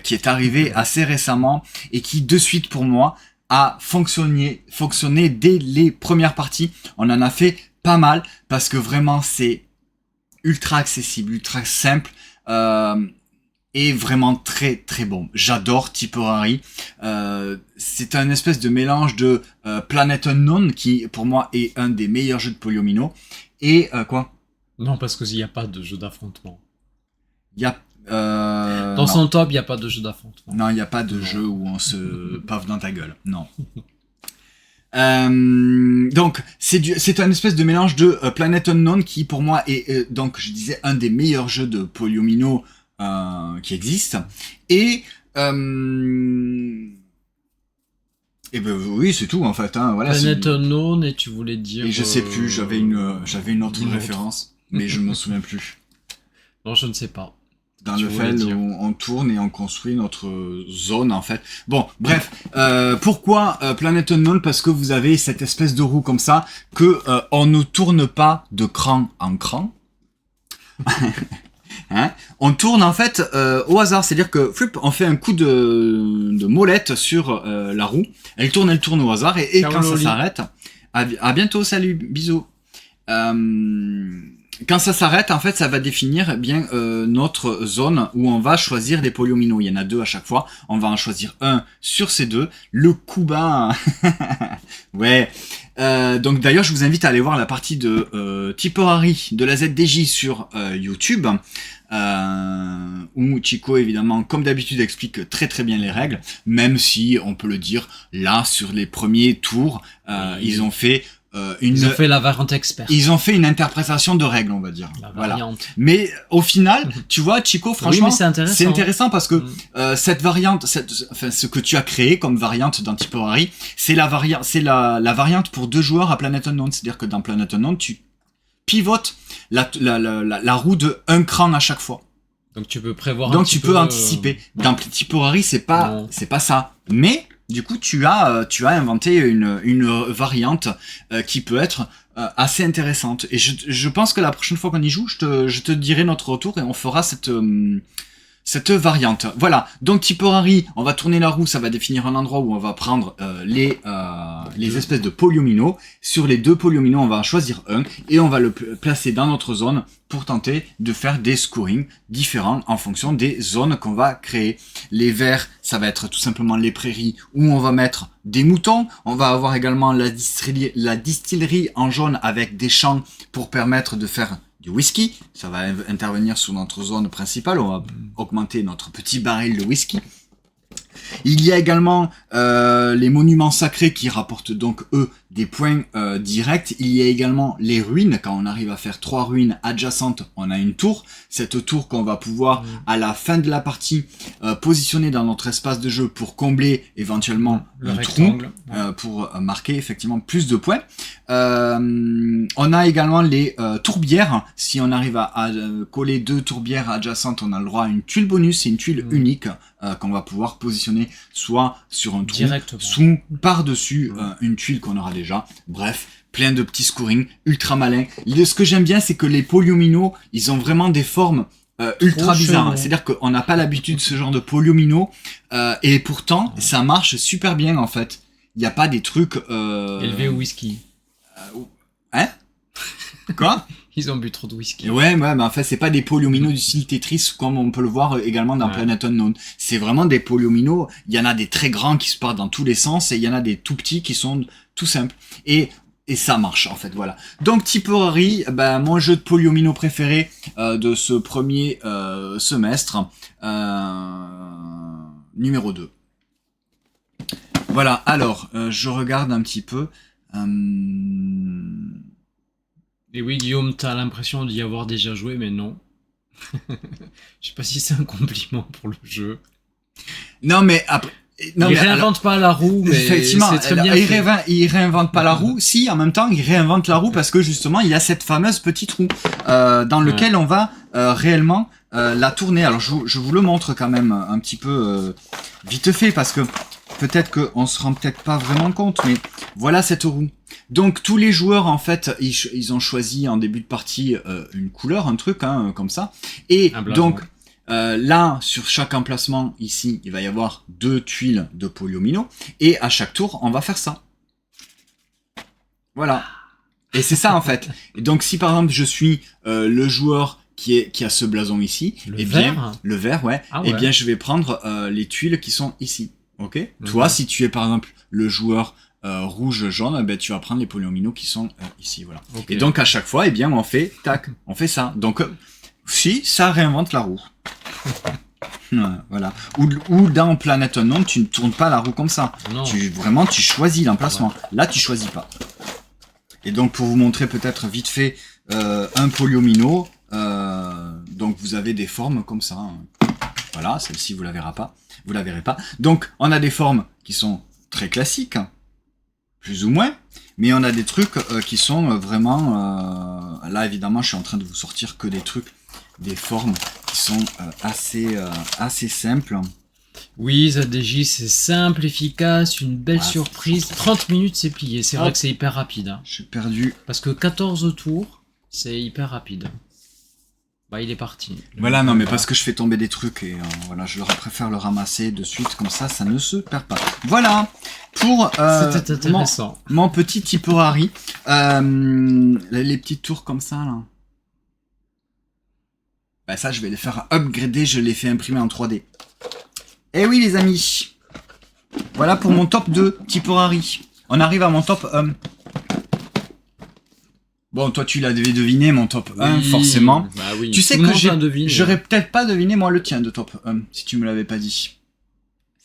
qui est arrivé assez récemment et qui, de suite pour moi, a fonctionné dès les premières parties. On en a fait pas mal, parce que vraiment, c'est ultra accessible, ultra simple, et vraiment très très bon. J'adore Tipperary. C'est un espèce de mélange de Planet Unknown, qui pour moi est un des meilleurs jeux de poliomino, et quoi? Non, parce qu'il n'y a pas de jeu d'affrontement. Il y a dans son top, il n'y a pas de jeu d'affrontement. Non, il n'y a pas de jeu où on se pave dans ta gueule. Non. Donc c'est un espèce de mélange de Planet Unknown qui pour moi est donc je disais un des meilleurs jeux de poliomino qui existent et ben oui c'est tout en fait hein, voilà, Planet Unknown et tu voulais dire et je sais plus j'avais une autre référence mais je me souviens plus. Non je ne sais pas. Dans le fait où on tourne et on construit notre zone en fait. Bon, bref, pourquoi Planet Unknown? Parce que vous avez cette espèce de roue comme ça que on ne tourne pas de cran en cran. Hein, on tourne en fait au hasard, c'est-à-dire que flip, on fait un coup de molette sur la roue, elle tourne au hasard et quand ça s'arrête, à bientôt, salut, bisous. Quand ça s'arrête, en fait, ça va définir bien notre zone où on va choisir des poliomino. Il y en a 2 à chaque fois. On va en choisir un sur ces 2. Le coup bas. Ouais. Donc d'ailleurs, je vous invite à aller voir la partie de Tipperary de la ZDJ sur YouTube. Où Chico, évidemment, comme d'habitude, explique très très bien les règles. Même si, on peut le dire, là, sur les premiers tours, ils ont fait... ils ont fait la variante expert. Ils ont fait une interprétation de règles, on va dire. La variante. Voilà. Mais au final, tu vois, Chico, franchement, oui, c'est intéressant parce que cette variante, ce que tu as créé comme variante dans Tipperary, c'est la variante pour 2 joueurs à Planet Unknown. C'est-à-dire que dans Planet Unknown, tu pivotes la roue de 1 cran à chaque fois. Donc tu peux prévoir. Donc tu peux anticiper. Dans Tipperary, c'est pas ça. Mais du coup, tu as inventé une variante qui peut être assez intéressante. Et je pense que la prochaine fois qu'on y joue, je te dirai notre retour et on fera cette variante. Voilà. Donc Tipperary, on va tourner la roue, ça va définir un endroit où on va prendre les espèces de poliomino. Sur les 2 poliomino, on va en choisir un et on va le placer dans notre zone pour tenter de faire des scorings différents en fonction des zones qu'on va créer. Les verts, ça va être tout simplement les prairies où on va mettre des moutons. On va avoir également la distillerie en jaune avec des champs pour permettre de faire du whisky. Ça va intervenir sur notre zone principale. On va augmenter notre petit baril de whisky. Il y a également les monuments sacrés qui rapportent donc eux des points directs. Il y a également les ruines. Quand on arrive à faire 3 ruines adjacentes, on a une tour. Cette tour qu'on va pouvoir à la fin de la partie positionner dans notre espace de jeu pour combler éventuellement le rectangle, pour marquer effectivement plus de points. On a également les tourbières. Si on arrive à coller 2 tourbières adjacentes, on a le droit à une tuile bonus. C'est une tuile unique qu'on va pouvoir positionner soit sur un trou, soit par-dessus une tuile qu'on aura déjà. Bref, plein de petits scorings ultra malins. Ce que j'aime bien, c'est que les poliomino, ils ont vraiment des formes ultra bizarres. C'est-à-dire qu'on n'a pas l'habitude de ce genre de poliomino et pourtant, ça marche super bien en fait. Il n'y a pas des trucs... élevés au whisky. Hein? Quoi? Ils ont bu trop de whisky. Ouais, mais en fait, c'est pas des poliomino du style Tetris comme on peut le voir également dans Planet Unknown. C'est vraiment des poliomino. Il y en a des très grands qui se partent dans tous les sens et il y en a des tout petits qui sont tout simples. Et Et ça marche en fait, voilà. Donc Tipperary, mon jeu de polyomino préféré de ce premier semestre, numéro 2. Voilà, alors, je regarde un petit peu. Et oui, Guillaume, t'as l'impression d'y avoir déjà joué, mais non. Je sais pas si c'est un compliment pour le jeu. Non, mais après... Non, il réinvente pas la roue, mais effectivement, c'est très bien il réinvente pas la roue. Si, en même temps, il réinvente la roue parce que justement, il y a cette fameuse petite roue dans lequel on va réellement la tourner. Alors, je vous le montre quand même un petit peu vite fait parce que peut-être qu'on se rend peut-être pas vraiment compte, mais voilà cette roue. Donc, tous les joueurs, en fait, ils ont choisi en début de partie une couleur, un truc comme ça. Et donc... là, sur chaque emplacement, ici, il va y avoir 2 tuiles de polyomino. Et à chaque tour, on va faire ça. Voilà. Et c'est ça, en fait. Et donc, si par exemple, je suis le joueur qui a ce blason ici, le vert, ouais. Ah ouais. Eh bien, je vais prendre les tuiles qui sont ici. Ok. Toi, si tu es par exemple le joueur rouge-jaune, ben, tu vas prendre les polyomino qui sont ici. Voilà. Okay. Et donc, à chaque fois, eh bien, on fait tac, on fait ça. Donc, si, ça réinvente la roue. Voilà. Ou dans Planète Unknown, tu ne tournes pas la roue comme ça. Vraiment, tu choisis l'emplacement. Ouais. Là, tu choisis pas. Et donc, pour vous montrer peut-être vite fait un polyomino, donc vous avez des formes comme ça. Voilà, celle-ci, vous la verrez pas. Vous la verrez pas. Donc, on a des formes qui sont très classiques, plus ou moins. Mais on a des trucs qui sont vraiment... là, évidemment, je suis en train de vous sortir que des trucs, des formes qui sont assez simples. Oui, ZDJ, c'est simple, efficace, une belle surprise. 30 minutes, c'est plié. C'est vrai que c'est hyper rapide. Hein. Je suis perdu. Parce que 14 tours, c'est hyper rapide. Bah, il est parti. Voilà, non, mais parce que je fais tomber des trucs et voilà, je préfère le ramasser de suite, comme ça ne se perd pas. Voilà pour c'était intéressant. Mon petit Tipperary. Les petites tours comme ça, là. Bah, ça, je vais les faire upgrader, je les fais imprimer en 3D. Eh oui, les amis. Voilà pour mon top 2, Tipperary. On arrive à mon top 1. Bon, toi, tu l'avais deviné, mon top 1, forcément. Bah oui. Tu sais que j'aurais peut-être pas deviné, moi, le tien de top 1, si tu me l'avais pas dit.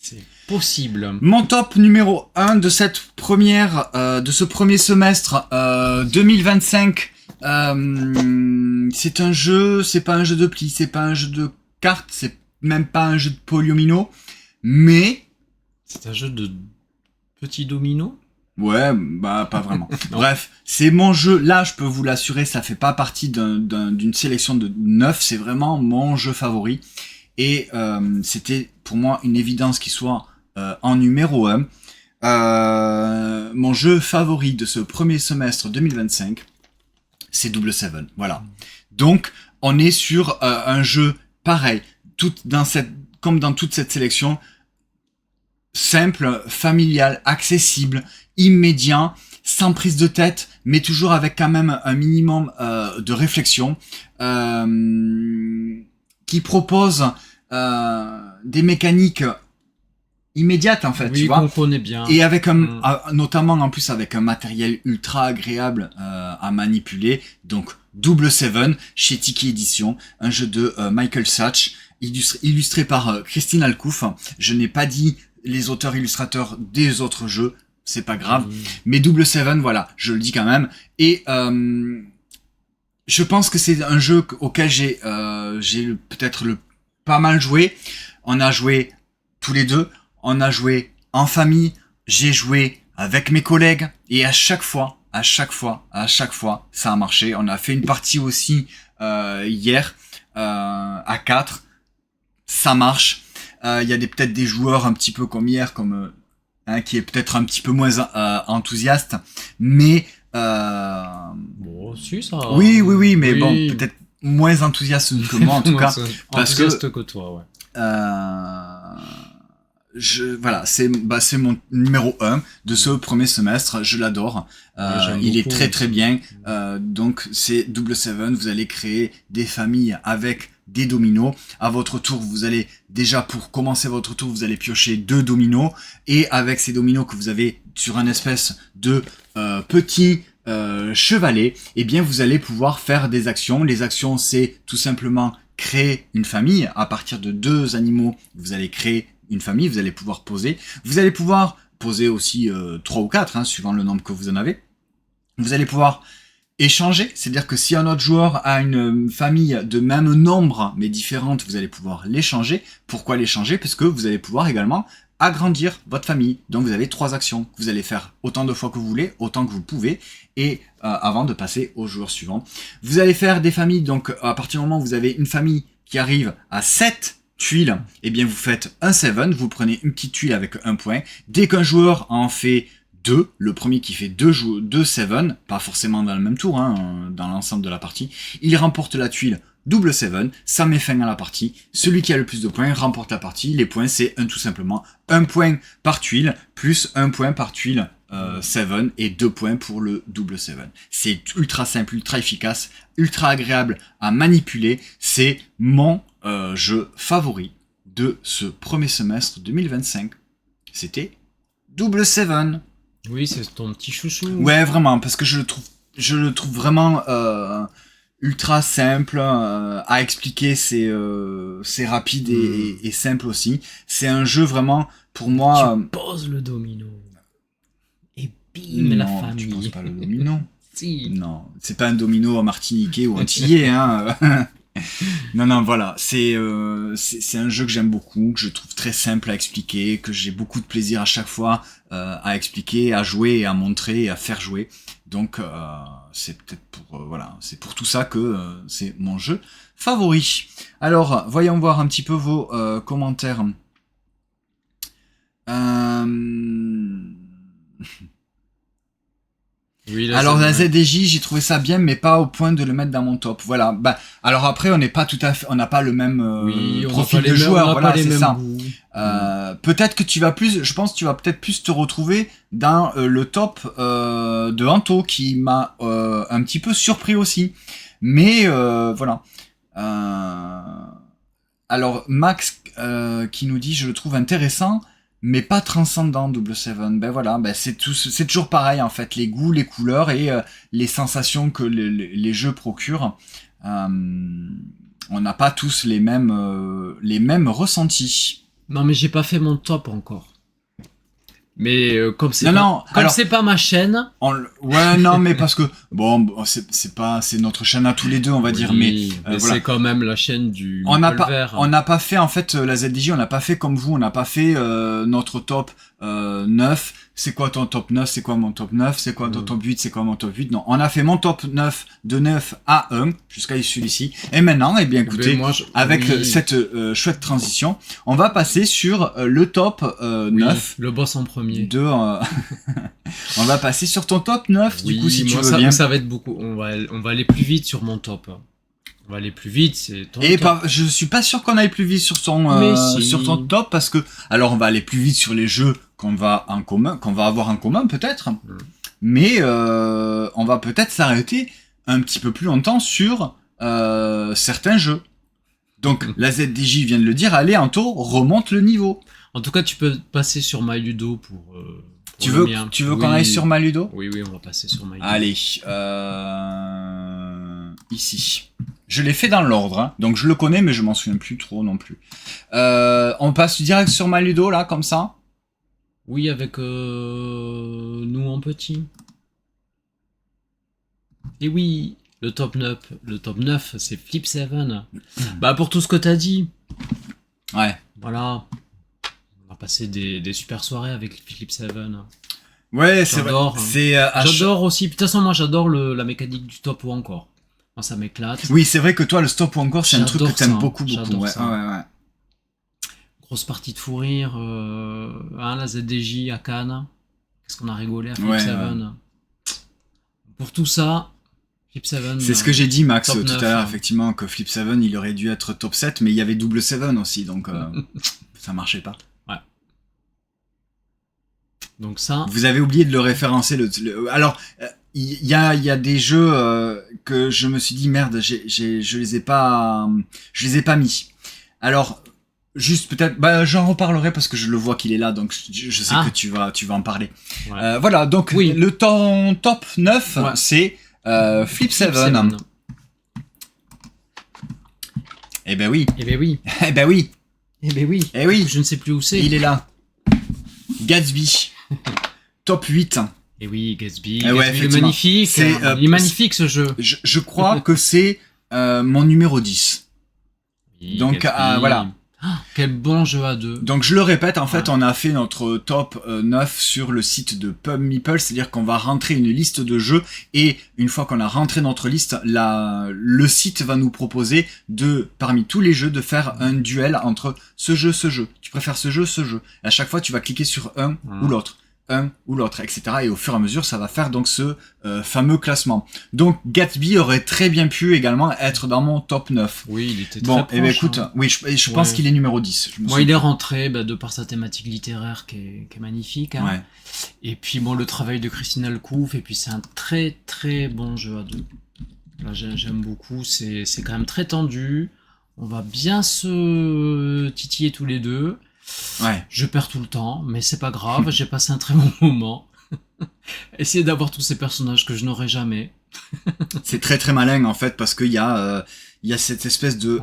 C'est possible. Mon top numéro 1 de cette première, de ce premier semestre 2025, c'est un jeu, c'est pas un jeu de pli, c'est pas un jeu de cartes, c'est même pas un jeu de polyomino, mais... C'est un jeu de petits dominos ? Ouais, bah pas vraiment. Bref, c'est mon jeu, là je peux vous l'assurer, ça fait pas partie d'une sélection de 9, c'est vraiment mon jeu favori. Et c'était pour moi une évidence qu'il soit en numéro 1. Mon jeu favori de ce premier semestre 2025, c'est Double Seven. Voilà. Donc, on est sur un jeu pareil, comme dans toute cette sélection, simple, familial, accessible, immédiat, sans prise de tête, mais toujours avec quand même un minimum de réflexion, qui propose des mécaniques immédiates en fait, oui, tu vois. qu'on connaît bien. Et avec notamment en plus avec un matériel ultra agréable à manipuler. Donc Double Seven chez Tiki Edition, un jeu de Michael Sachs, illustré par Christine Alcouf. Je n'ai pas dit les auteurs illustrateurs des autres jeux, c'est pas grave. Mais Double Seven, voilà, je le dis quand même. Et je pense que c'est un jeu auquel j'ai peut-être pas mal joué. On a joué tous les deux, on a joué en famille, j'ai joué avec mes collègues, et à chaque fois, ça a marché. On a fait une partie aussi hier à 4, ça marche. Il y a peut-être des joueurs un petit peu comme hier, comme qui est peut-être un petit peu moins enthousiaste, mais bon, si, ça... oui, mais oui. Bon, peut-être moins enthousiaste que moi en tout cas, parce que toi, ouais. Voilà, c'est mon numéro 1 de ce premier semestre, je l'adore, il est très très bien, donc c'est Double Seven, vous allez créer des familles avec des dominos, à votre tour vous allez, déjà pour commencer votre tour, vous allez piocher 2 dominos, et avec ces dominos que vous avez sur un espèce de petit chevalet, eh bien vous allez pouvoir faire des actions. Les actions, c'est tout simplement créer une famille. À partir de 2 animaux, vous allez créer une famille, vous allez pouvoir poser. Vous allez pouvoir poser aussi 3 ou 4, suivant le nombre que vous en avez. Vous allez pouvoir échanger, c'est-à-dire que si un autre joueur a une famille de même nombre mais différente, vous allez pouvoir l'échanger. Pourquoi l'échanger? Parce que vous allez pouvoir également agrandir votre famille. Donc vous avez 3 actions que vous allez faire autant de fois que vous voulez, autant que vous pouvez, et avant de passer au joueur suivant. Vous allez faire des familles, donc à partir du moment où vous avez une famille qui arrive à 7 tuiles, eh bien vous faites un 7, vous prenez une petite tuile avec 1 point. Dès qu'un joueur en fait 2, le premier qui fait 2 7, pas forcément dans le même tour, dans l'ensemble de la partie, il remporte la tuile double 7, ça met fin à la partie. Celui qui a le plus de points remporte la partie. Les points, c'est tout simplement 1 point par tuile, plus 1 point par tuile 7 et 2 points pour le double 7. C'est ultra simple, ultra efficace, ultra agréable à manipuler. C'est mon jeu favori de ce premier semestre 2025. C'était double 7. Oui, c'est ton petit chouchou. Ouais, vraiment, parce que je le trouve vraiment ultra simple à expliquer, c'est rapide et simple aussi. C'est un jeu vraiment, pour moi... Tu poses le domino. Et bim, la famille. Non, tu poses pas le domino. Si. Non, c'est pas un domino martiniquais ou antillais, Non, voilà, c'est un jeu que j'aime beaucoup, que je trouve très simple à expliquer, que j'ai beaucoup de plaisir à chaque fois à expliquer, à jouer, et à montrer, et à faire jouer. Donc c'est peut-être pour c'est pour tout ça que c'est mon jeu favori. Alors, voyons voir un petit peu vos commentaires. Oui, là, alors la ZDJ, j'ai trouvé ça bien, mais pas au point de le mettre dans mon top. Voilà. Bah, alors après, on n'est pas tout à fait, on n'a pas le même profil de joueur. Voilà, c'est ça. Peut-être que tu vas plus, je pense, que tu vas peut-être plus te retrouver dans le top de Anto, qui m'a un petit peu surpris aussi. Mais voilà. Alors Max qui nous dit, je le trouve intéressant, mais pas transcendant, double 7. Ben voilà, ben c'est toujours pareil en fait, les goûts, les couleurs et les sensations que les jeux procurent. On n'a pas tous les mêmes ressentis. Non, mais j'ai pas fait mon top encore. Mais comme c'est pas ma chaîne. Ouais, non, mais parce que c'est notre chaîne à tous les deux, on va dire. Mais voilà. C'est quand même la chaîne du. On n'a pas fait en fait la ZDJ, on n'a pas fait comme vous, on n'a pas fait notre top 9. C'est quoi ton top 9? C'est quoi mon top 9? C'est quoi ton top 8? C'est quoi mon top 8? Non, on a fait mon top 9 de 9 à 1 jusqu'à celui-ci. Et maintenant, eh bien écoutez, avec cette chouette transition, on va passer sur le top 9. Le boss en premier. On va passer sur ton top 9, du coup, si tu veux bien. Ça va être beaucoup. On va aller plus vite sur mon top. On va aller plus vite, c'est ton top. Je suis pas sûr qu'on aille plus vite sur sur ton top, parce que, alors on va aller plus vite sur les jeux qu'on va avoir en commun peut-être, mais on va peut-être s'arrêter un petit peu plus longtemps sur certains jeux. Donc la ZDJ vient de le dire, allez Anto, remonte le niveau. En tout cas, tu peux passer sur MyLudo pour tu veux qu'on aille sur MyLudo? Oui, on va passer sur MyLudo. Allez, ici. Je l'ai fait dans l'ordre, donc je le connais, mais je m'en souviens plus trop non plus. On passe direct sur MyLudo, là, comme ça? Oui, avec nous en petit. Et oui, le top 9, c'est Flip 7. Bah, pour tout ce que t'as dit. Ouais. Voilà. On a passé des super soirées avec Flip 7. Ouais, c'est vrai. J'adore aussi. De toute façon, moi, j'adore la mécanique du stop ou encore. Moi, ça m'éclate. Oui, c'est vrai que toi, le stop ou encore, c'est un truc que t'aimes beaucoup. Ouais. Grosse partie de fou rire. La ZDJ à Cannes. Qu'est-ce qu'on a rigolé à Flip 7. Pour tout ça, Flip 7. C'est ce que j'ai dit, Max, tout à l'heure, effectivement, que Flip 7, il aurait dû être top 7, mais il y avait double 7 aussi, donc ça marchait pas. Ouais. Donc ça... Vous avez oublié de le référencer. Alors, il y a des jeux que je me suis dit, merde, je les ai pas mis. Alors, Juste peut-être, j'en reparlerai parce que je le vois qu'il est là, donc je sais que tu vas en parler. Ouais. Voilà, donc le top 9, c'est Flip 7. Eh ben oui. Eh ben oui. Eh ben oui. Eh ben oui. Eh oui. Je ne sais plus où c'est. Il est là. Gatsby. Top 8. Et oui, Gatsby. Gatsby, il est magnifique. Il est magnifique ce jeu. Je crois que c'est mon numéro 10. Oui, donc voilà. Quel bon jeu à deux. Donc je le répète, en fait on a fait notre top 9 sur le site de Pub Meeple, c'est-à-dire qu'on va rentrer une liste de jeux et une fois qu'on a rentré notre liste, le site va nous proposer parmi tous les jeux de faire un duel entre ce jeu. Tu préfères ce jeu. Et à chaque fois tu vas cliquer sur un ou l'autre. etc. Et au fur et à mesure, ça va faire donc ce fameux classement. Donc Gatsby aurait très bien pu également être dans mon top 9. Oui, il était très bon, proche. Et ben écoute, oui, je pense qu'il est numéro 10. Moi, il est rentré de par sa thématique littéraire qui est magnifique. Hein. Ouais. Et puis bon, le travail de Christine Alcouf, et puis c'est un très très bon jeu à deux. Là, j'aime beaucoup, c'est quand même très tendu. On va bien se titiller tous les deux. Ouais. Je perds tout le temps, mais c'est pas grave, j'ai passé un très bon moment. Essayer d'avoir tous ces personnages que je n'aurai jamais. C'est très très malin en fait parce qu'il y a cette espèce de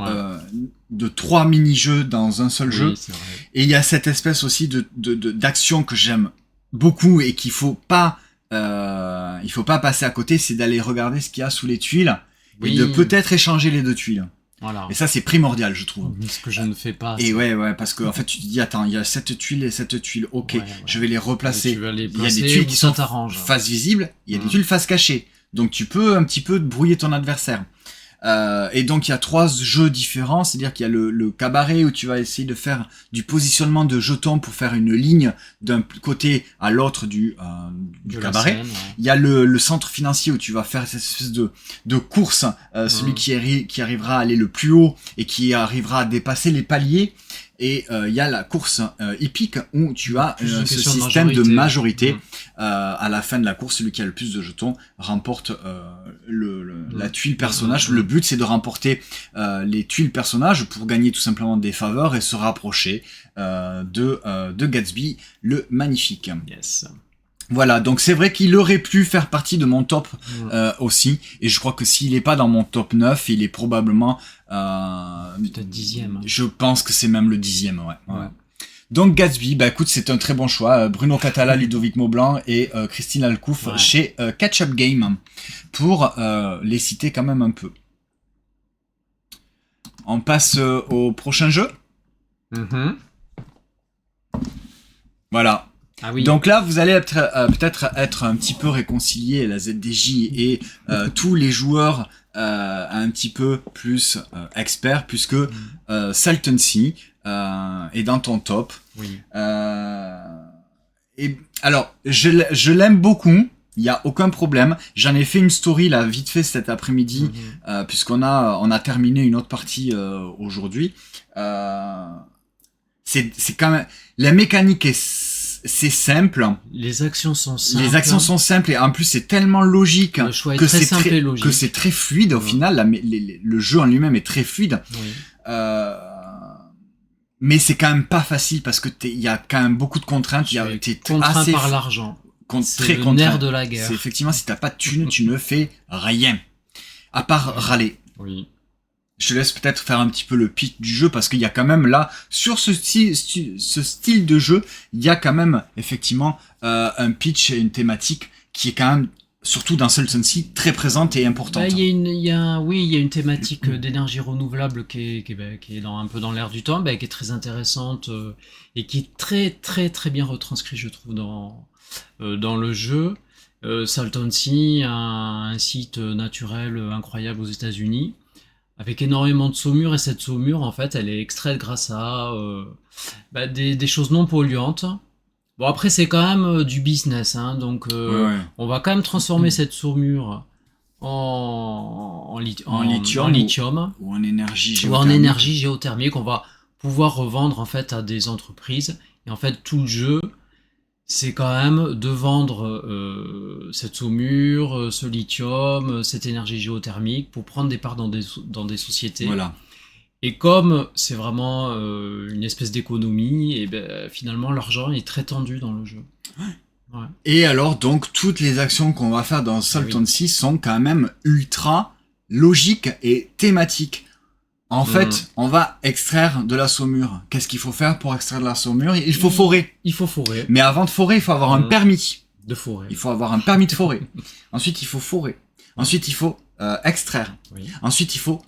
3 mini-jeux dans un seul jeu. C'est vrai. Et il y a cette espèce aussi d'action que j'aime beaucoup et qu'il faut pas passer à côté, c'est d'aller regarder ce qu'il y a sous les tuiles et de peut-être échanger les 2 tuiles. Voilà. Et ça, c'est primordial, je trouve. Ce que je ne fais pas. Et ouais, parce que en fait, tu te dis, attends, il y a cette tuile et cette tuile, ok, je vais les replacer. Il y a des tuiles qui sont face visible, il y a des tuiles face cachée. Donc tu peux un petit peu brouiller ton adversaire. Et donc il y a 3 jeux différents, c'est-à-dire qu'il y a le cabaret où tu vas essayer de faire du positionnement de jetons pour faire une ligne d'un côté à l'autre du cabaret. Scène, Il y a le centre financier où tu vas faire cette espèce de course, celui qui arrivera à aller le plus haut et qui arrivera à dépasser les paliers. Et il y a la course hippique où tu as ce système de majorité. À la fin de la course, celui qui a le plus de jetons remporte la tuile personnage. Le but, c'est de remporter les tuiles personnages pour gagner tout simplement des faveurs et se rapprocher de Gatsby, le magnifique. Yes. Voilà, donc c'est vrai qu'il aurait pu faire partie de mon top aussi, et je crois que s'il est pas dans mon top 9, il est probablement... peut-être 10e. Je pense que c'est même le 10e, ouais. Donc Gatsby, écoute, c'est un très bon choix. Bruno Catala, Ludovic Maublanc et Christine Alcouf chez Catch Up Game, pour les citer quand même un peu. On passe au prochain jeu. Voilà. Ah oui. Donc là, vous allez peut-être être un petit peu réconcilié, la ZDJ et tous les joueurs un petit peu plus experts, puisque Salton Sea est dans ton top. Oui. Et alors, je l'aime beaucoup. Il y a aucun problème. J'en ai fait une story là vite fait cet après-midi, puisqu'on a terminé une autre partie aujourd'hui. C'est quand même, la mécanique c'est simple. Les actions sont simples. Et en plus c'est tellement logique que c'est très fluide au final. Le jeu en lui-même est très fluide. Oui. Mais c'est quand même pas facile parce que il y a quand même beaucoup de contraintes. T'es contraint par l'argent. C'est le nerf de la guerre. C'est effectivement, si t'as pas de thunes, tu ne fais rien. À part râler. Oui. Je te laisse peut-être faire un petit peu le pitch du jeu parce qu'il y a quand même là, sur ce style de jeu, il y a quand même effectivement un pitch et une thématique qui est quand même, surtout dans Salton Sea, très présente et importante. Il y a une thématique d'énergie renouvelable qui est un peu dans l'air du temps, qui est très intéressante et qui est très très très bien retranscrit, je trouve, dans le jeu. Salton Sea, un site naturel incroyable aux États-Unis, avec énormément de saumure, et cette saumure, en fait, elle est extraite grâce à des choses non polluantes. Bon, après, c'est quand même du business, hein, donc on va quand même transformer cette saumure en lithium ou en énergie géothermique qu'on va pouvoir revendre en fait à des entreprises. Et en fait, tout le jeu, c'est quand même de vendre cette saumure, ce lithium, cette énergie géothermique pour prendre des parts dans des sociétés. Voilà. Et comme c'est vraiment une espèce d'économie, et ben finalement l'argent est très tendu dans le jeu. Ouais. Et alors, donc, toutes les actions qu'on va faire dans Salton 6 sont quand même ultra logiques et thématiques. En fait, on va extraire de la saumure. Qu'est-ce qu'il faut faire pour extraire de la saumure? Il faut forer. Il faut forer. Mais avant de forer, il faut avoir un permis. De forer. Il faut avoir un permis de forer. Ensuite, il faut forer. Ensuite, il faut extraire. Oui. Ensuite, il faut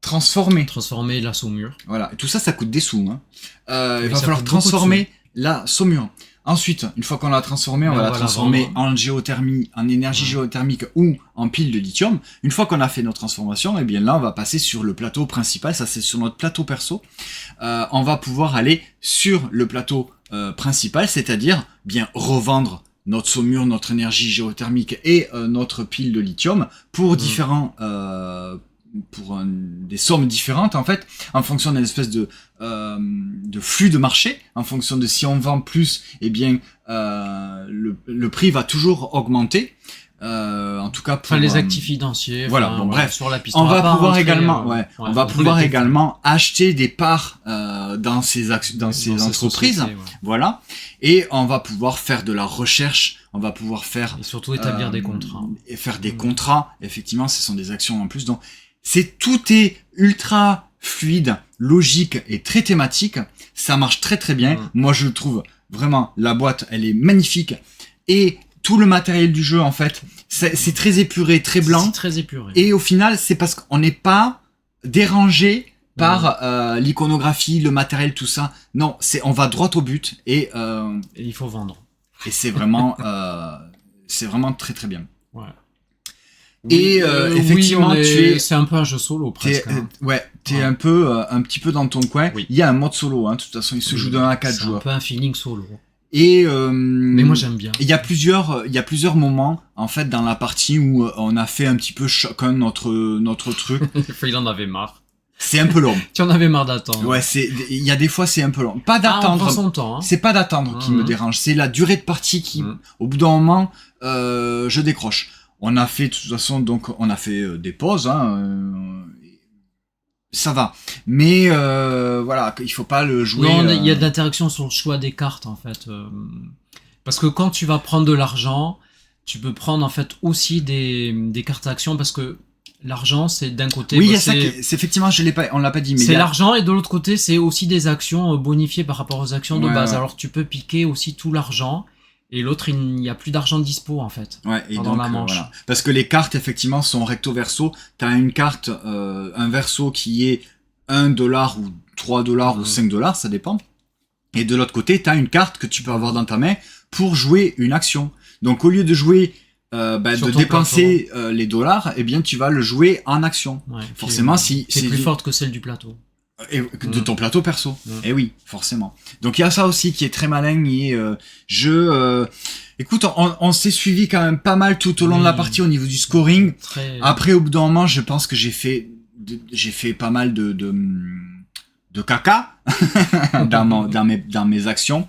transformer. Transformer la saumure. Voilà. Et tout ça, ça coûte des sous. Hein. Oui, il va ça falloir coûte beaucoup de transformer la saumure. Ensuite, une fois qu'on l'a transformée, on va la transformer en géothermie, en énergie géothermique ou en pile de lithium. Une fois qu'on a fait nos transformations, et bien là, on va passer sur le plateau principal. Ça, c'est sur notre plateau perso. On va pouvoir aller sur le plateau principal, c'est-à-dire bien revendre notre saumure, notre énergie géothermique et notre pile de lithium pour différents pour des sommes différentes en fait, en fonction d'une espèce de flux de marché, en fonction de si on vend plus, eh bien le prix va toujours augmenter. En tout cas pour les actifs financiers. Voilà, bon bref, sur la piste. On va pouvoir également, on va pouvoir également acheter des parts dans ces entreprises, sociétés, voilà, et on va pouvoir faire de la recherche, on va pouvoir faire et surtout établir des contrats. Et faire des contrats. Effectivement, ce sont des actions en plus. Donc, tout est ultra fluide, logique et très thématique. Ça marche très très bien. Moi, je trouve vraiment la boîte, elle est magnifique et tout le matériel du jeu, en fait, c'est très épuré, très blanc. C'est très épuré. Et au final, c'est parce qu'on n'est pas dérangé par l'iconographie, le matériel, tout ça. Non, on va droit au but et il faut vendre. Et c'est vraiment très très bien. Ouais. Et effectivement, c'est un peu un jeu solo presque. T'es un petit peu dans ton coin. Oui. Il y a un mode solo, hein. De toute façon, il se joue d'un à 4 joueurs. C'est un peu un feeling solo. Et mais moi j'aime bien. Il y a plusieurs moments en fait dans la partie où on a fait un petit peu chacun notre truc. Il en avait marre. C'est un peu long. Tu en avais marre d'attendre. Ouais, il y a des fois c'est un peu long. Pas d'attendre. On prend son temps. Hein. C'est pas d'attendre qui me dérange, c'est la durée de partie qui, au bout d'un moment, je décroche. On a fait de toute façon donc on a fait des pauses. Hein, ça va, mais voilà, il faut pas le jouer. Non, il y a de l'interaction sur le choix des cartes en fait, parce que quand tu vas prendre de l'argent, tu peux prendre en fait aussi des cartes actions parce que l'argent c'est d'un côté. Oui, il y a ça. C'est effectivement, on l'a pas dit, mais c'est l'argent et de l'autre côté c'est aussi des actions bonifiées par rapport aux actions de base. Ouais. Alors tu peux piquer aussi tout l'argent. Et l'autre, il n'y a plus d'argent dispo, en fait. Ouais, et donc, la manche. Voilà. Parce que les cartes, effectivement, sont recto-verso. T'as une carte, un verso qui est $1 ou $3 ou $5, ça dépend. Et de l'autre côté, t'as une carte que tu peux avoir dans ta main pour jouer une action. Donc, au lieu de jouer, de dépenser les dollars, eh bien, tu vas le jouer en action. Ouais, forcément, si c'est plus forte que celle du plateau. Et de ton plateau perso. Et oui, forcément. Donc il y a ça aussi qui est très malin et écoute, on s'est suivi quand même pas mal tout au long de la partie au niveau du scoring. Après au bout d'un moment, je pense que j'ai fait pas mal de caca dans mes actions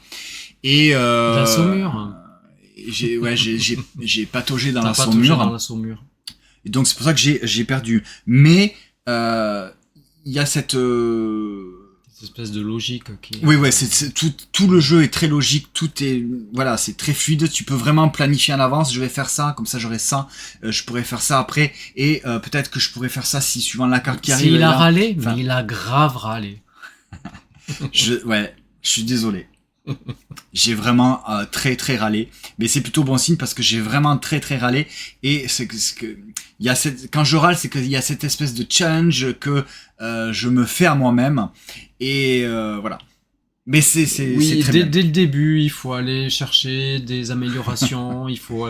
et la saumure. J'ai pataugé dans la saumure. Et donc c'est pour ça que j'ai perdu. Mais il y a cette espèce de logique qui... Oui, c'est tout le jeu est très logique, tout est voilà, c'est très fluide, tu peux vraiment planifier en avance, je vais faire ça, comme ça j'aurai ça, je pourrais faire ça après et peut-être que je pourrais faire ça si suivant la carte qui arrive. Il a râlé, mais il a grave râlé. Je suis désolé. J'ai vraiment très très râlé, mais c'est plutôt bon signe parce que j'ai vraiment très très râlé et c'est que il y a quand je râle, c'est qu'il y a cette espèce de challenge que je me fais à moi-même et voilà. Mais c'est très bien. Dès le début, il faut aller chercher des améliorations, il faut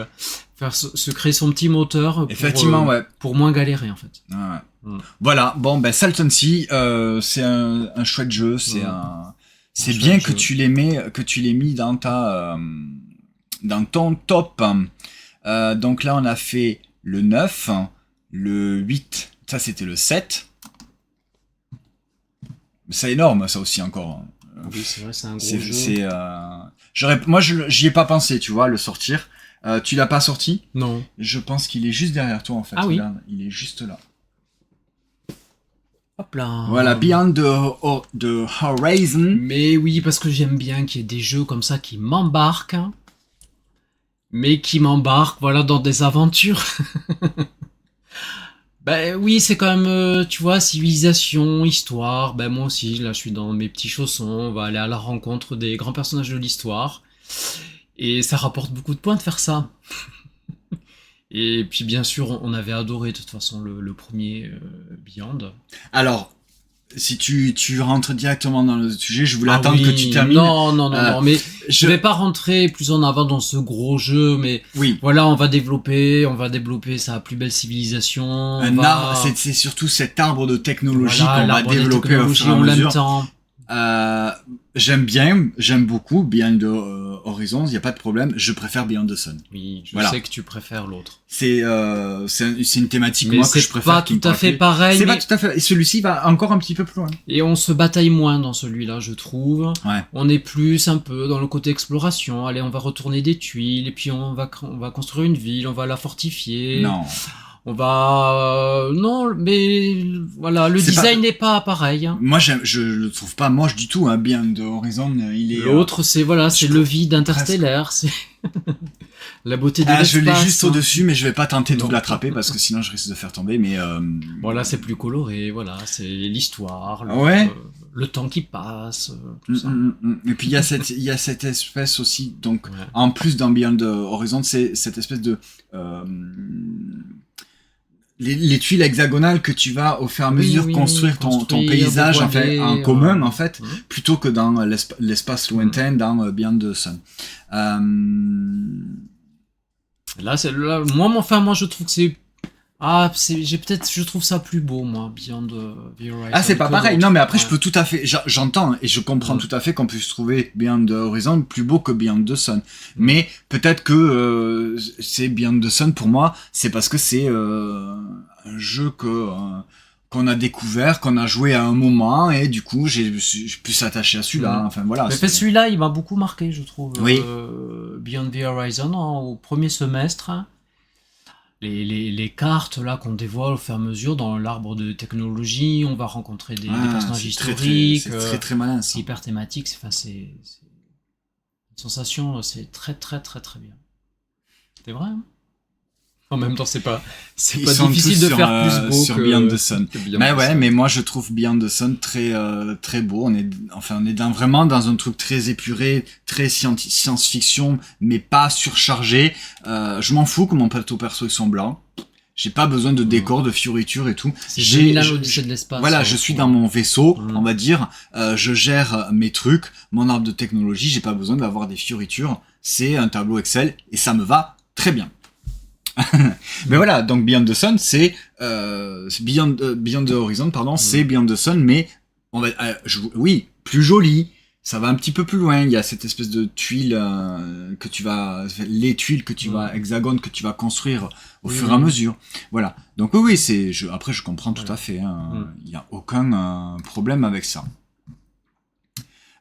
faire se créer son petit moteur pour, effectivement, pour moins galérer en fait. Ouais. Voilà, bon Salton Sea, c'est un chouette jeu, c'est bien que tu l'aies mis dans dans ton top. Donc là on a fait le 9, le 8, ça c'était le 7. C'est énorme ça aussi encore. Oui, c'est vrai, c'est un gros jeu. Moi j'y ai pas pensé, tu vois, le sortir. Tu l'as pas sorti ? Non. Je pense qu'il est juste derrière toi en fait. Ah oui. Regarde, il est juste là. Hop là. Voilà, Beyond the Horizon. Mais oui, parce que j'aime bien qu'il y ait des jeux comme ça qui m'embarquent, hein, mais qui m'embarquent, voilà, dans des aventures. Ben oui, c'est quand même, tu vois, civilisation, histoire. Ben moi aussi, là, je suis dans mes petits chaussons. On va aller à la rencontre des grands personnages de l'histoire. Et ça rapporte beaucoup de points de faire ça. Et puis, bien sûr, on avait adoré, de toute façon, le premier Beyond. Alors, si tu rentres directement dans le sujet, je voulais Ah attendre oui, que tu termines. non, mais je vais pas rentrer plus en avant dans ce gros jeu, mais Oui. voilà, on va développer sa plus belle civilisation. C'est surtout cet arbre de technologie Voilà, qu'on va l'arbre des développer au technologies, fur et à on l'aime mesure. tant. J'aime beaucoup Beyond the Horizons, il n'y a pas de problème, je préfère Beyond the Sun. Oui, je Voilà. sais que tu préfères l'autre. C'est une thématique Mais moi que je c'est préfère. pas qui me tout à parle fait plus. pareil. C'est mais- pas tout à fait. Et celui-ci va encore un petit peu plus loin. Et on se bataille moins dans celui-là, je trouve. Ouais. On est plus un peu dans le côté exploration. Allez, on va retourner des tuiles, et puis on va construire une ville, on va la fortifier. Non. On va... non, mais voilà, le C'est design pas- n'est pas pareil. Hein. Moi, je le trouve pas moche du tout. Hein. Beyond the Horizon, il est. L'autre, c'est voilà, c'est je le trouve vide interstellaire, c'est la beauté de je l'ai l'espace, juste hein. au-dessus, mais je vais pas tenter de Non. l'attraper parce que sinon je risque de faire tomber. Mais Voilà, c'est plus coloré, voilà, c'est l'histoire, Ouais. le temps qui passe, tout ça. Et puis il y a cette espèce aussi. Donc Ouais. en plus dans Beyond the Horizon, c'est cette espèce de les tuiles hexagonales que tu vas au fur et à mesure construire ton construire, paysage dévoiler, en commun en fait, Mhm. plutôt que dans l'espace lointain dans Beyond the Sun. Là, moi, je trouve que c'est... je trouve ça plus beau, moi, Beyond the Horizon. Ah, c'est pas que pareil. l'autre. Non, mais après, Ouais. je peux tout à fait, j'entends et je comprends tout à fait qu'on puisse trouver Beyond the Horizon plus beau que Beyond the Sun. Mais peut-être que c'est Beyond the Sun pour moi, c'est parce que c'est un jeu qu'on a découvert, qu'on a joué à un moment et du coup, j'ai pu s'attacher à celui-là. Enfin voilà. Mais celui-là, il m'a beaucoup marqué, je trouve. Oui. Beyond the Horizon, au premier semestre. Les cartes là qu'on dévoile au fur et à mesure dans l'arbre de technologie, on va rencontrer des personnages historiques, c'est très malin ça. hyper thématiques. C'est une sensation, c'est très très très très bien. C'est vrai. Hein, en même temps, c'est pas Ils sont difficile tous de sur, faire plus beau sur que Beyond the Sun. que Beyond Mais the ouais, Sun. mais moi je trouve Beyond the Sun très très beau. On est vraiment dans un truc très épuré, très science-fiction, mais pas surchargé. Je m'en fous que mon plateau perso ils sont blancs. J'ai pas besoin de décor, de fioritures et tout. C'est 2001 l'Odyssée de l'espace. Voilà, je suis dans mon vaisseau, Mhm. on va dire. Je gère mes trucs, mon arbre de technologie. J'ai pas besoin d'avoir des fioritures. C'est un tableau Excel et ça me va très bien. Mais voilà, donc Beyond the Sun, c'est Beyond the Horizon, pardon, c'est Beyond the Sun, mais on va, oui, plus joli. Ça va un petit peu plus loin. Il y a cette espèce de tuile les tuiles que tu vas hexagones que tu vas construire au fur et à mesure. Voilà. Donc oui, après je comprends tout à fait. Hein. Il y a aucun problème avec ça.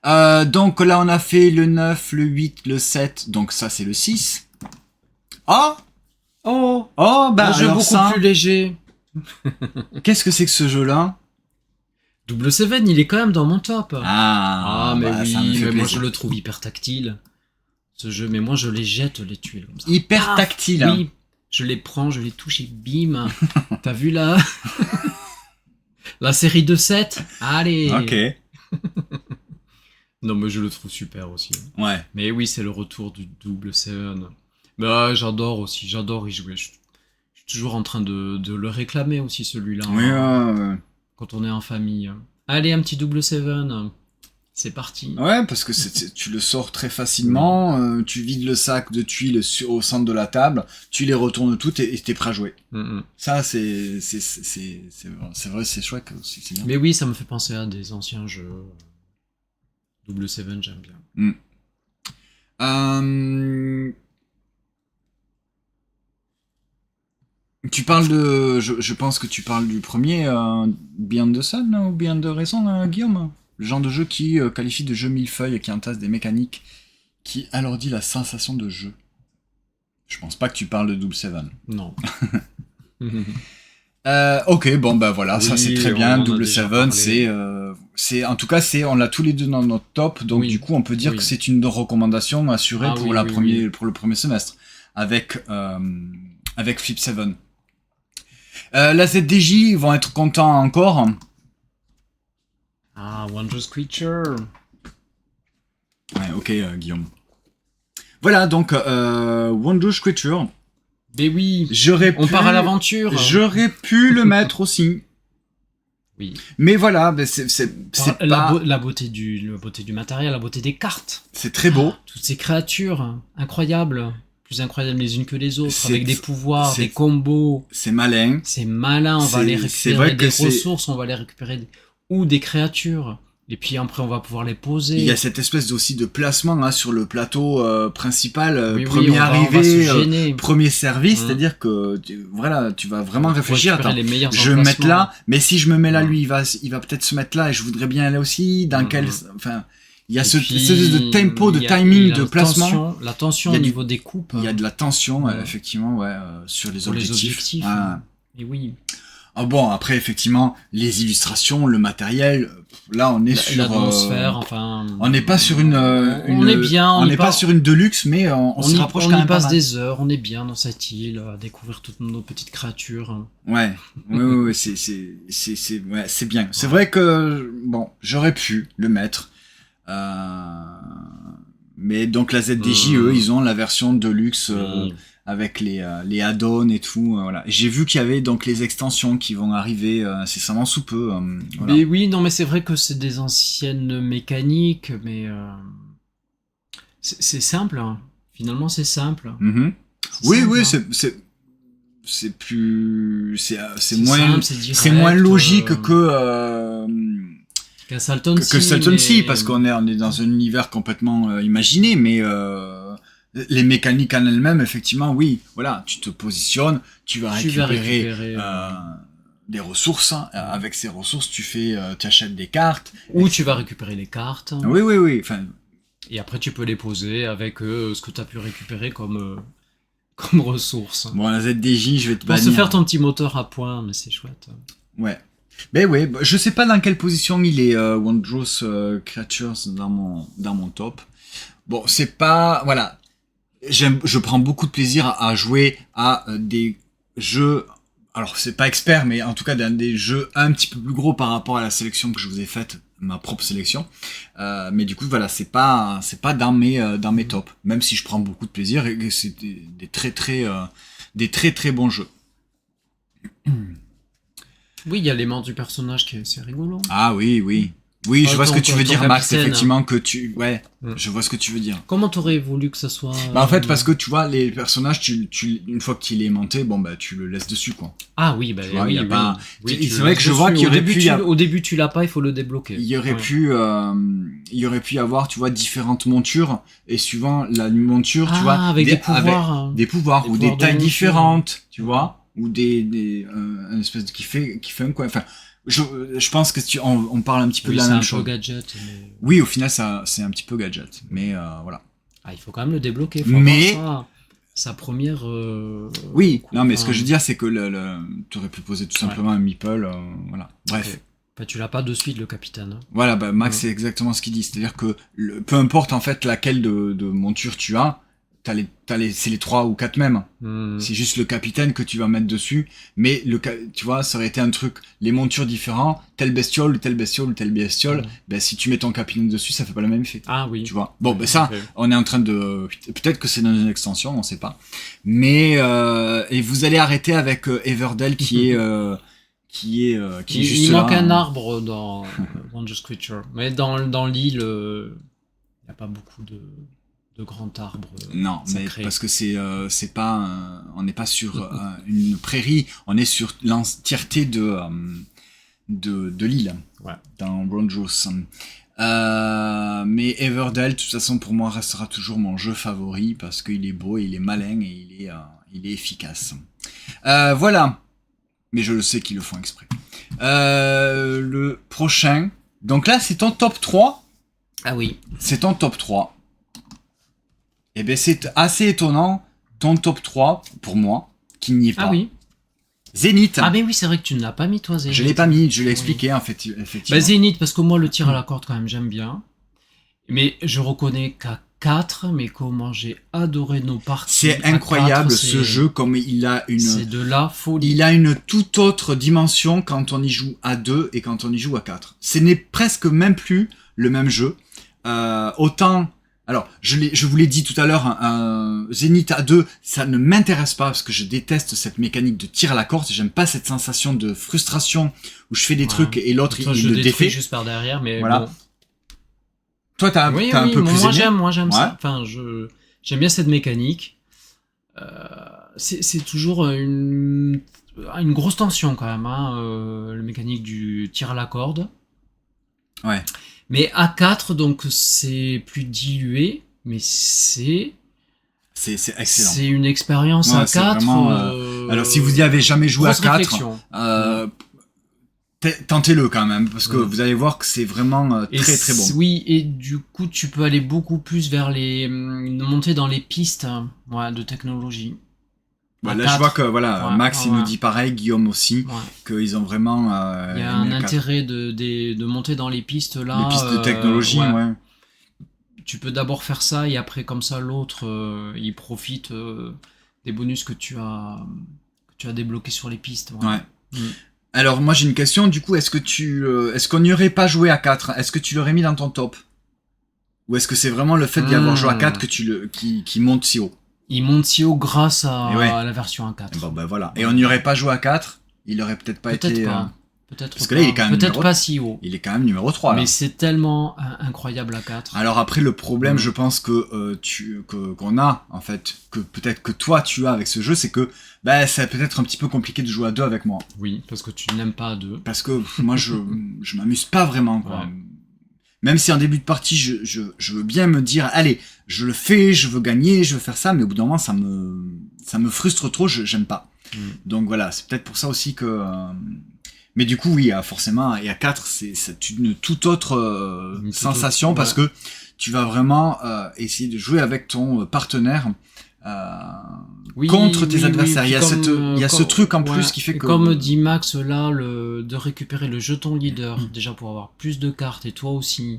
Donc là on a fait le 9, le 8, le 7. Donc ça c'est le 6. Bah un jeu alors beaucoup ça, plus léger. qu'est-ce que c'est que ce jeu-là? Double Seven, il est quand même dans mon top. Mais bah, oui, ça me fait mais moi plaisir. je le trouve hyper tactile. Ce jeu, mais moi je les jette les tuiles comme ça. Hyper Paf, tactile. Hein. Oui, je les prends, je les touche et bim. T'as vu là la série de 7? Allez. Ok. Non mais je le trouve super aussi. Ouais. Mais oui, c'est le retour du Double Seven. Bah j'adore aussi, j'adore y jouer. Je suis toujours en train de le réclamer aussi celui-là. Oui, Quand on est en famille. Allez, un petit Double Seven. C'est parti. ouais, parce que tu le sors très facilement, tu vides le sac de tuiles au centre de la table, tu les retournes toutes et t'es prêt à jouer. Ça, c'est vrai, c'est chouette aussi, c'est bien. Mais oui, ça me fait penser à des anciens jeux. Double Seven, j'aime bien. Tu parles je pense que tu parles du premier Beyond the Sun ou Beyond the Horizon, Guillaume? Le genre de jeu qui qualifie de jeu millefeuille et qui entasse des mécaniques qui alourdit la sensation de jeu. Je pense pas que tu parles de Double Seven. Non. Ok, bon bah voilà, ça c'est Oui, très on bien. en a Double déjà Seven, parlé. en tout cas on l'a tous les deux dans notre top, donc du Oui, coup on peut dire que oui. c'est une recommandation assurée Ah pour oui, oui, oui. pour le premier semestre avec Flip 7. La ZDJ ils vont être contents encore. Ah, Wondrous Creature. Ouais, ok, Guillaume. Voilà, donc Wondrous Creature. Mais oui, J'aurais on part à pu, l'aventure. j'aurais pu le mettre aussi, Oui. mais voilà, ben Par c'est pas, la beauté du matériel, la beauté des cartes. c'est très beau. Toutes ces créatures incroyables, plus incroyables les unes que les autres, avec C'est, des pouvoirs, des c'est, combos. c'est malin. C'est malin, on va aller C'est récupérer vrai que des ressources, on va aller récupérer ou des créatures. Et puis après, on va pouvoir les il y a poser. cette espèce aussi de placement hein, sur le plateau principal, Oui, oui, premier on va se arrivé, gêner. premier service, Hum. c'est-à-dire que voilà, tu vas vraiment Pour réfléchir. récupérer Attends, les meilleurs je vais me mettre emplacements. là, mais si je me mets là, Hum. lui, il va peut-être se mettre là et je voudrais bien aller aussi. Dans quel, Hum. enfin, il y a Et ce puis, espèce de tempo, de il y a timing, de placement. la tension Il y a au du- niveau des coupes Il y a de la tension, Ouais. effectivement, ouais, sur les pour les objectifs. objectifs. Ah. Et oui, Ah bon, après, effectivement, les illustrations, le matériel, là, on est sur... l'atmosphère, enfin. on n'est pas sur On est bien, on n'est pas sur une deluxe, mais on se rapproche quand on y même pas passe mal. des heures, on est bien dans cette île, à découvrir toutes nos petites créatures. Ouais, ouais, ouais, c'est bien. C'est vrai que, bon, j'aurais pu le mettre. Mais donc la ZDJ, eux, ils ont la version Deluxe Oui. avec les add-ons et tout. Voilà. J'ai vu qu'il y avait donc les extensions qui vont arriver incessamment sous peu. Voilà. Mais oui, non, mais c'est vrai que c'est des anciennes mécaniques, mais c'est simple. Hein. Finalement, c'est simple. Mhm. C'est Oui, simple, oui, hein. c'est plus c'est C'est moins simple, c'est direct. c'est moins logique Qu'un Salton que Salton Sea mais... parce qu'on est dans un univers complètement imaginé, mais les mécaniques en elles-mêmes, effectivement, oui, voilà, tu te positionnes, tu vas récupérer des ressources. Hein. Avec ces ressources, tu achètes des cartes. Ou tu vas récupérer les cartes. Oui, oui, oui. Enfin, et après, tu peux les poser avec ce que tu as pu récupérer comme ressources. bon, la ZDJ, je vais te Pour bannir. se faire ton petit moteur à points, mais c'est chouette. Ouais. Ben ouais, je sais pas dans quelle position il est Wondrous Creatures dans mon top. Bon, c'est pas voilà. Je prends beaucoup de plaisir à jouer à des jeux. Alors c'est pas expert, mais en tout cas des jeux un petit peu plus gros par rapport à la sélection que je vous ai faite, ma propre sélection. Mais du coup voilà, c'est pas dans mes tops. Même si je prends beaucoup de plaisir et que c'est des très très bons jeux. Oui, il y a l'aimant du personnage qui est assez rigolo. Ah oui, oui. Oui, je vois ce que tu veux dire, Max, capitaine. effectivement, que tu... Ouais, Mm. je vois ce que tu veux dire. Comment t'aurais voulu que ça soit Bah en fait, parce que tu vois, les personnages, une fois qu'il est aimanté, bon bah tu le laisses dessus, quoi. Ah oui, bah Tu vois, oui, y a oui. pas- Oui, c'est tu vrai le que je laisses vois dessus. qu'il y aurait pu y avoir- Au début, tu l'as pas, il faut le débloquer. Il y aurait Ouais. il y aurait pu y avoir, tu vois, différentes montures, et suivant la monture, tu vois, avec des pouvoirs. Hein. des pouvoirs, Des ou pouvoirs des tailles de monture. différentes, tu vois, ou un espèce de qui fait un coin, enfin... Je pense que on parle un petit peu Oui, de la c'est même un chose. peu gadget. Mais... Oui, au final, c'est un petit peu gadget, mais voilà. Ah, il faut quand même le débloquer. Faut Mais- avoir sa première. Oui, non, mais ce enfin, que je veux dire, c'est que tu aurais pu poser tout simplement un meeple, voilà. Bref. ok. Bah, tu l'as pas de suite, le capitaine. Hein. Voilà, bah, Max, Ouais. c'est exactement ce qu'il dit. C'est-à-dire que peu importe en fait laquelle de monture tu as, c'est les 3 ou 4 mêmes. Hmm. C'est juste le capitaine que tu vas mettre dessus. Mais tu vois, ça aurait été un truc, les montures différents, telle bestiole, telle bestiole, ou telle bestiole. Ouais. Ben, si tu mets ton capitaine dessus, ça fait pas le même effet. Ah oui. Tu vois. Bon, ben ça, Ok. on est en train de, peut-être que c'est dans une extension, on sait pas. Mais et vous allez arrêter avec Everdell qui est juste Il là. manque un arbre dans Wondrous Creature. Mais dans l'île, il n'y a pas beaucoup de grands arbres. Non, mais sacrés. parce que c'est pas on n'est pas sur une prairie, on est sur l'entièreté de l'île. Ouais. Dans Wondrous. Mais Everdell, de toute façon, pour moi, restera toujours mon jeu favori parce qu'il est beau, il est malin et il est efficace. Voilà. Mais je le sais qu'ils le font exprès. Le prochain. Donc là, c'est ton top 3. Ah oui. C'est ton top 3. Et ben c'est assez étonnant, ton top 3, pour moi, qui n'y est pas. Ah oui. Zénith. Ah mais oui, c'est vrai que tu ne l'as pas mis toi, Zénith. Je l'ai pas mis, je l'ai expliqué en fait, effectivement. Bah, Zénith, parce que moi le tir à la corde quand même j'aime bien. Mais je reconnais qu'à 4, mais comment j'ai adoré nos parties. C'est à incroyable 4, ce jeu, comme c'est de la folie. Il a une toute autre dimension quand on y joue à 2 et quand on y joue à 4. Ce n'est presque même plus le même jeu. Autant... Alors, je vous l'ai dit tout à l'heure, un Zénith à 2, ça ne m'intéresse pas parce que je déteste cette mécanique de tir à la corde. J'aime pas cette sensation de frustration où je fais des trucs et l'autre il le défait. Juste par derrière, mais voilà. Bon. Toi, t'as un peu plus aimé. Moi j'aime ça. Enfin, j'aime bien cette mécanique. C'est toujours une grosse tension quand même, la mécanique du tir à la corde. Ouais. Mais à 4, donc c'est plus dilué, mais c'est excellent. C'est une expérience à 4. Vraiment, alors si vous y avez jamais joué à 4, tentez-le quand même, parce que vous allez voir que c'est vraiment très très bon. Oui, et du coup tu peux aller beaucoup plus vers monter dans les pistes de technologie. Là, je vois que Max il nous dit pareil, Guillaume aussi, qu'ils ont vraiment. Il y a un intérêt de monter dans les pistes là. Les pistes de technologie, ouais. Tu peux d'abord faire ça et après comme ça l'autre il profite des bonus que tu as débloqués sur les pistes. Alors moi j'ai une question, du coup est-ce qu'on n'y aurait pas joué à 4 ? Est-ce que tu l'aurais mis dans ton top ? Ou est-ce que c'est vraiment le fait d'y avoir joué à 4 que qui monte si haut ? Il monte si haut grâce à la version 1.4. Bon ben voilà. Et on n'y aurait pas joué à 4, il aurait peut-être pas été... Peut-être parce que là, il est quand même pas si haut. Il est quand même numéro 3. Là. Mais c'est tellement incroyable à 4. Alors après, le problème, je pense qu'on a, en fait, que peut-être que toi tu as avec ce jeu, c'est que c'est peut-être un petit peu compliqué de jouer à 2 avec moi. Oui, parce que tu n'aimes pas à 2. Parce que moi, je m'amuse pas vraiment, quoi. Ouais. Même si en début de partie, je veux bien me dire, allez, je le fais, je veux gagner, je veux faire ça, mais au bout d'un moment, ça me frustre trop, j'aime pas. Donc voilà, c'est peut-être pour ça aussi que... Mais du coup, oui, forcément, et à 4, c'est une toute autre sensation, parce que tu vas vraiment essayer de jouer avec ton partenaire contre tes adversaires. Il y a ce truc en plus qui fait que... Comme dit Max, là, de récupérer le jeton leader, déjà pour avoir plus de cartes, et toi aussi.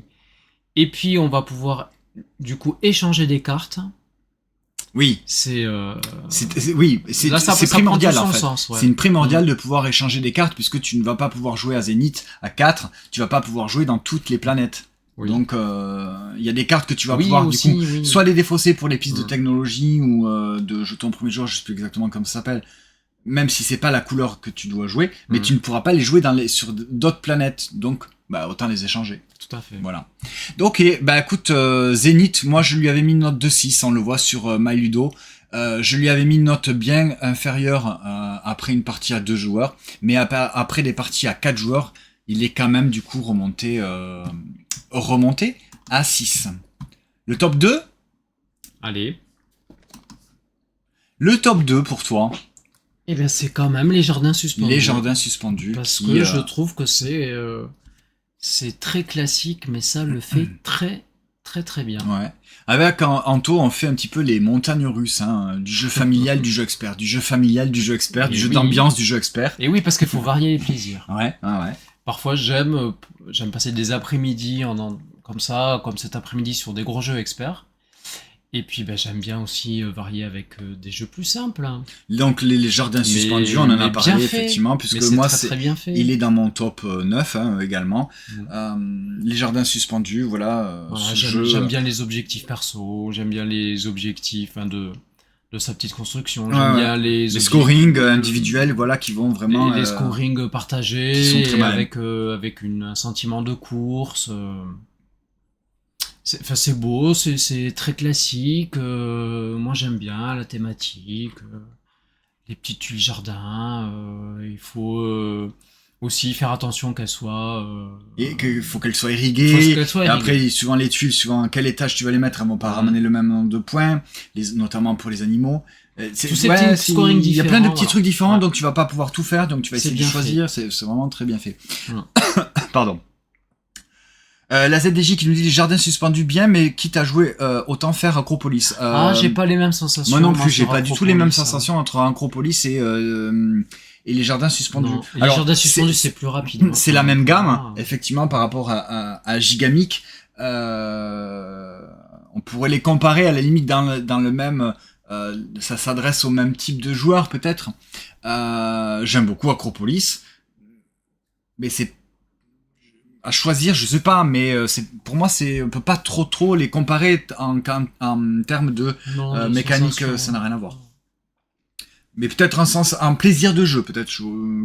Et puis, on va pouvoir, du coup, échanger des cartes. Oui. C'est primordial en fait. Sens, c'est une primordiale de pouvoir échanger des cartes, puisque tu ne vas pas pouvoir jouer à Zénith à 4, tu vas pas pouvoir jouer dans toutes les planètes. Oui. Donc il y a des cartes que tu vas pouvoir aussi, du coup soit les défausser pour les pistes de technologie ou de jetons premier jour, je sais plus exactement comment ça s'appelle. Même si c'est pas la couleur que tu dois jouer, mais tu ne pourras pas les jouer sur d'autres planètes. Donc autant les échanger. Tout à fait. Voilà. Donc, écoute, Zénith, moi je lui avais mis une note de 6, on le voit sur MyLudo. Je lui avais mis une note bien inférieure après une partie à 2 joueurs, mais après des parties à 4 joueurs, il est quand même du coup remonté à 6. Le top 2 ? Allez. Le top 2 pour toi ? Eh bien, c'est quand même Les Jardins Suspendus. Les Jardins Suspendus. Parce que je trouve que c'est très classique, mais ça le fait très, très, très bien. Ouais. Avec Anto, on fait un petit peu les montagnes russes, du jeu familial, du jeu expert, du jeu familial, du jeu expert, du jeu d'ambiance, du jeu expert. Et oui, parce qu'il faut varier les plaisirs. Ouais. Parfois, j'aime passer des après-midi comme cet après-midi sur des gros jeux experts. Et puis j'aime bien aussi varier avec des jeux plus simples. Donc les Jardins Suspendus, on en a parlé effectivement, puisque moi très bien fait. Il est dans mon top 9 également. Les Jardins Suspendus, voilà. J'aime bien les objectifs perso, j'aime bien les objectifs de sa petite construction, j'aime bien les scoring individuels, voilà, qui vont vraiment... Les scoring partagés, qui sont très avec un sentiment de course... C'est beau, c'est très classique. Moi j'aime bien la thématique, les petites tuiles jardin. Il faut aussi faire attention qu'elles soient. Et qu'il faut qu'elles soient irriguées. Et après, suivant les tuiles, suivant quel étage tu vas les mettre, elles vont pas ramener le même nombre de points, notamment pour les animaux. Tous ces petits scoring différents. Il y a plein de petits trucs différents, donc tu vas pas pouvoir tout faire, donc tu vas essayer de choisir. C'est vraiment très bien fait. Pardon. La ZDJ qui nous dit les Jardins Suspendus bien, mais quitte à jouer autant faire Acropolis. J'ai pas les mêmes sensations. Moi non plus, j'ai pas du tout les mêmes sensations entre Acropolis et les jardins suspendus. Non. Et les jardins suspendus, c'est plus rapide. Hein. C'est la même gamme, effectivement, par rapport à Gigamic. On pourrait les comparer à la limite dans le même... ça s'adresse au même type de joueur, peut-être. J'aime beaucoup Acropolis. Mais c'est... À choisir, je sais pas, mais pour moi, on peut pas trop les comparer en termes de mécanique, ça n'a rien à voir. Mais peut-être un plaisir de jeu, peut-être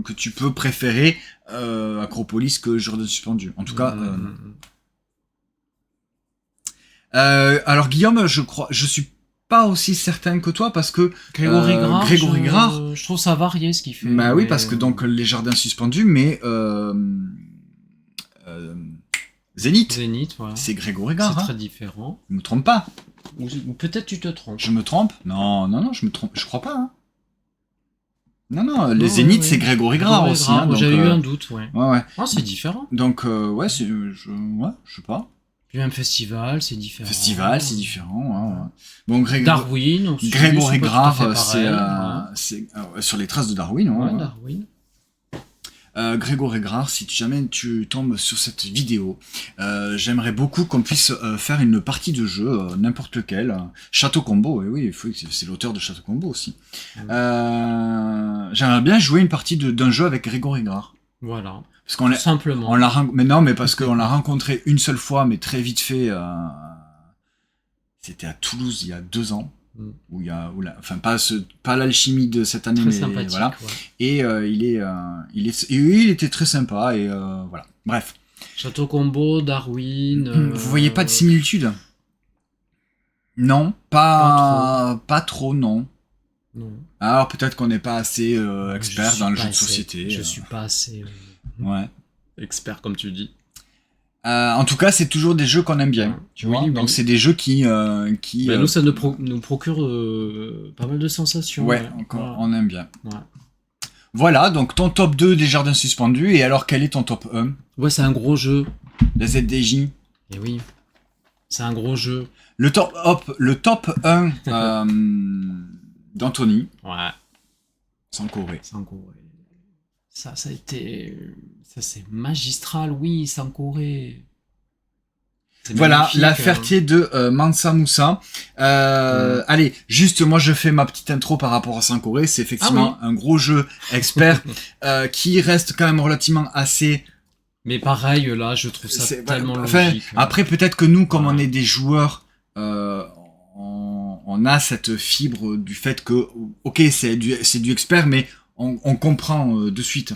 que tu peux préférer Acropolis que Jardin suspendu. En tout cas. Alors Guillaume, je suis pas aussi certain que toi parce que Grégory Grard, je trouve ça varié ce qu'il fait. Bah oui, parce que donc les jardins suspendus, mais Zénith, voilà. c'est Grégory Grard. C'est très différent. Je me trompe pas. Ou peut-être tu te trompes. Je me trompe? Non, je me trompe. Je crois pas. Hein. Non, les Zénith, c'est Grégory Grard aussi. Hein, j'avais eu un doute, ouais. Ouais. Ah, c'est différent. Donc, je sais pas. Puis un festival, c'est différent. C'est différent. Ouais. Bon, Darwin aussi. Grégory Grard, c'est sur les traces de Darwin. Ouais, Darwin. Grégory Grard, si jamais tu tombes sur cette vidéo, j'aimerais beaucoup qu'on puisse faire une partie de jeu, n'importe lequel. Château Combo, et oui, c'est l'auteur de Château Combo aussi. J'aimerais bien jouer une partie d'un jeu avec Grégory Grard. Voilà. Parce qu'on simplement. Mais parce qu'on l'a rencontré une seule fois, mais très vite fait. C'était à Toulouse il y a 2 ans. Où il y a, pas l'alchimie de cette année, très mais voilà. Ouais. Et il était très sympa et voilà. Bref. Château Combo, Darwin. Vous voyez pas de similitude? Non, pas trop, non. Alors peut-être qu'on n'est pas assez expert dans le jeu de société. Je suis pas assez. Ouais. Expert comme tu dis. En tout cas, c'est toujours des jeux qu'on aime bien. Tu vois, donc c'est des jeux qui nous, ça nous procure pas mal de sensations. Ouais, on aime bien. Ouais. Voilà, donc ton top 2 des jardins suspendus. Et alors, quel est ton top 1? Ouais, c'est un gros jeu. La ZDJ. Et oui, c'est un gros jeu. Le top 1 d'Anthony. Ouais. Sankoré. Ça a été... Ça, c'est magistral, oui, Sankoré. Voilà, la Fertier de Mansa Moussa. Allez, juste moi je fais ma petite intro par rapport à Sankoré. C'est effectivement un gros jeu expert qui reste quand même relativement assez... Mais pareil, là, je trouve ça tellement logique. Après, peut-être que nous, comme on est des joueurs, on a cette fibre du fait que, ok, c'est du expert, mais on comprend de suite.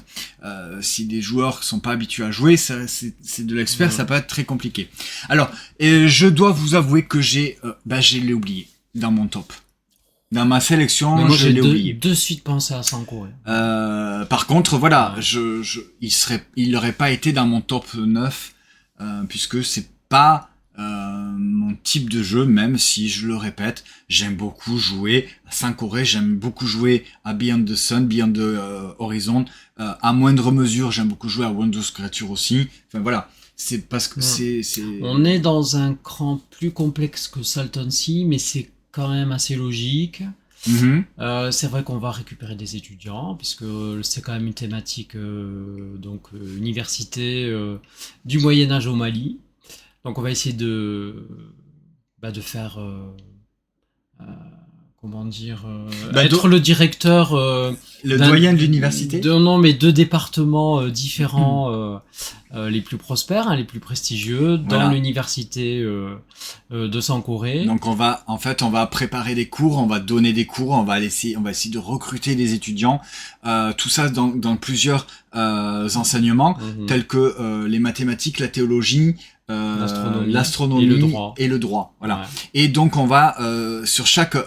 Si des joueurs sont pas habitués à jouer, c'est de l'expert, ça peut être très compliqué. Alors, je dois vous avouer que je l'ai oublié dans mon top. Dans ma sélection, moi, je l'ai oublié. De suite pensé à Sankoré. Par contre, voilà, il n'aurait pas été dans mon top 9, puisque c'est pas mon type de jeu, même si je le répète, j'aime beaucoup jouer à Sankoré, j'aime beaucoup jouer à Beyond the Sun, Beyond the Horizon, à moindre mesure, j'aime beaucoup jouer à Wondrous Creature aussi. Enfin voilà, c'est parce que c'est... On est dans un cran plus complexe que Salton Sea, mais c'est quand même assez logique. C'est vrai qu'on va récupérer des étudiants puisque c'est quand même une thématique université du Moyen-Âge au Mali. Donc on va essayer de faire comment dire être le directeur le doyen de l'université. Non, mais 2 départements différents les plus prospères, les plus prestigieux dans l'université de Sankoré. Donc on va préparer des cours, on va donner des cours, on va essayer de recruter des étudiants, tout ça dans plusieurs enseignements tels que les mathématiques, la théologie, l'astronomie et le droit. Voilà. Ouais. Et donc on va sur chaque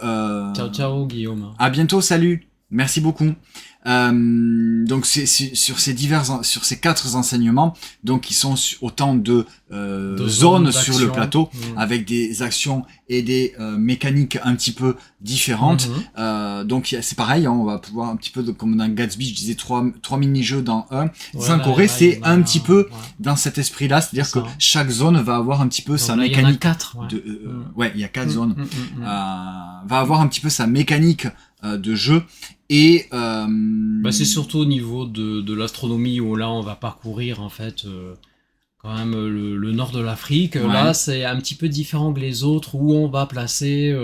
ciao Guillaume. À bientôt, salut. Merci beaucoup. Donc c'est sur ces 4 enseignements, donc qui sont autant de zones sur le plateau avec des actions et des mécaniques un petit peu différentes. Donc c'est pareil, on va pouvoir un petit peu comme dans Gatsby, je disais 3 mini-jeux dans un. Sankoré, c'est un petit peu dans cet esprit-là, c'est-à-dire que chaque zone va avoir un petit peu sa mécanique. Il y en a 4. Il y a 4 zones. Va avoir un petit peu sa mécanique de jeu. Et c'est surtout au niveau de l'astronomie où là on va parcourir en fait quand même le nord de l'Afrique. Ouais. Là c'est un petit peu différent que les autres où on va placer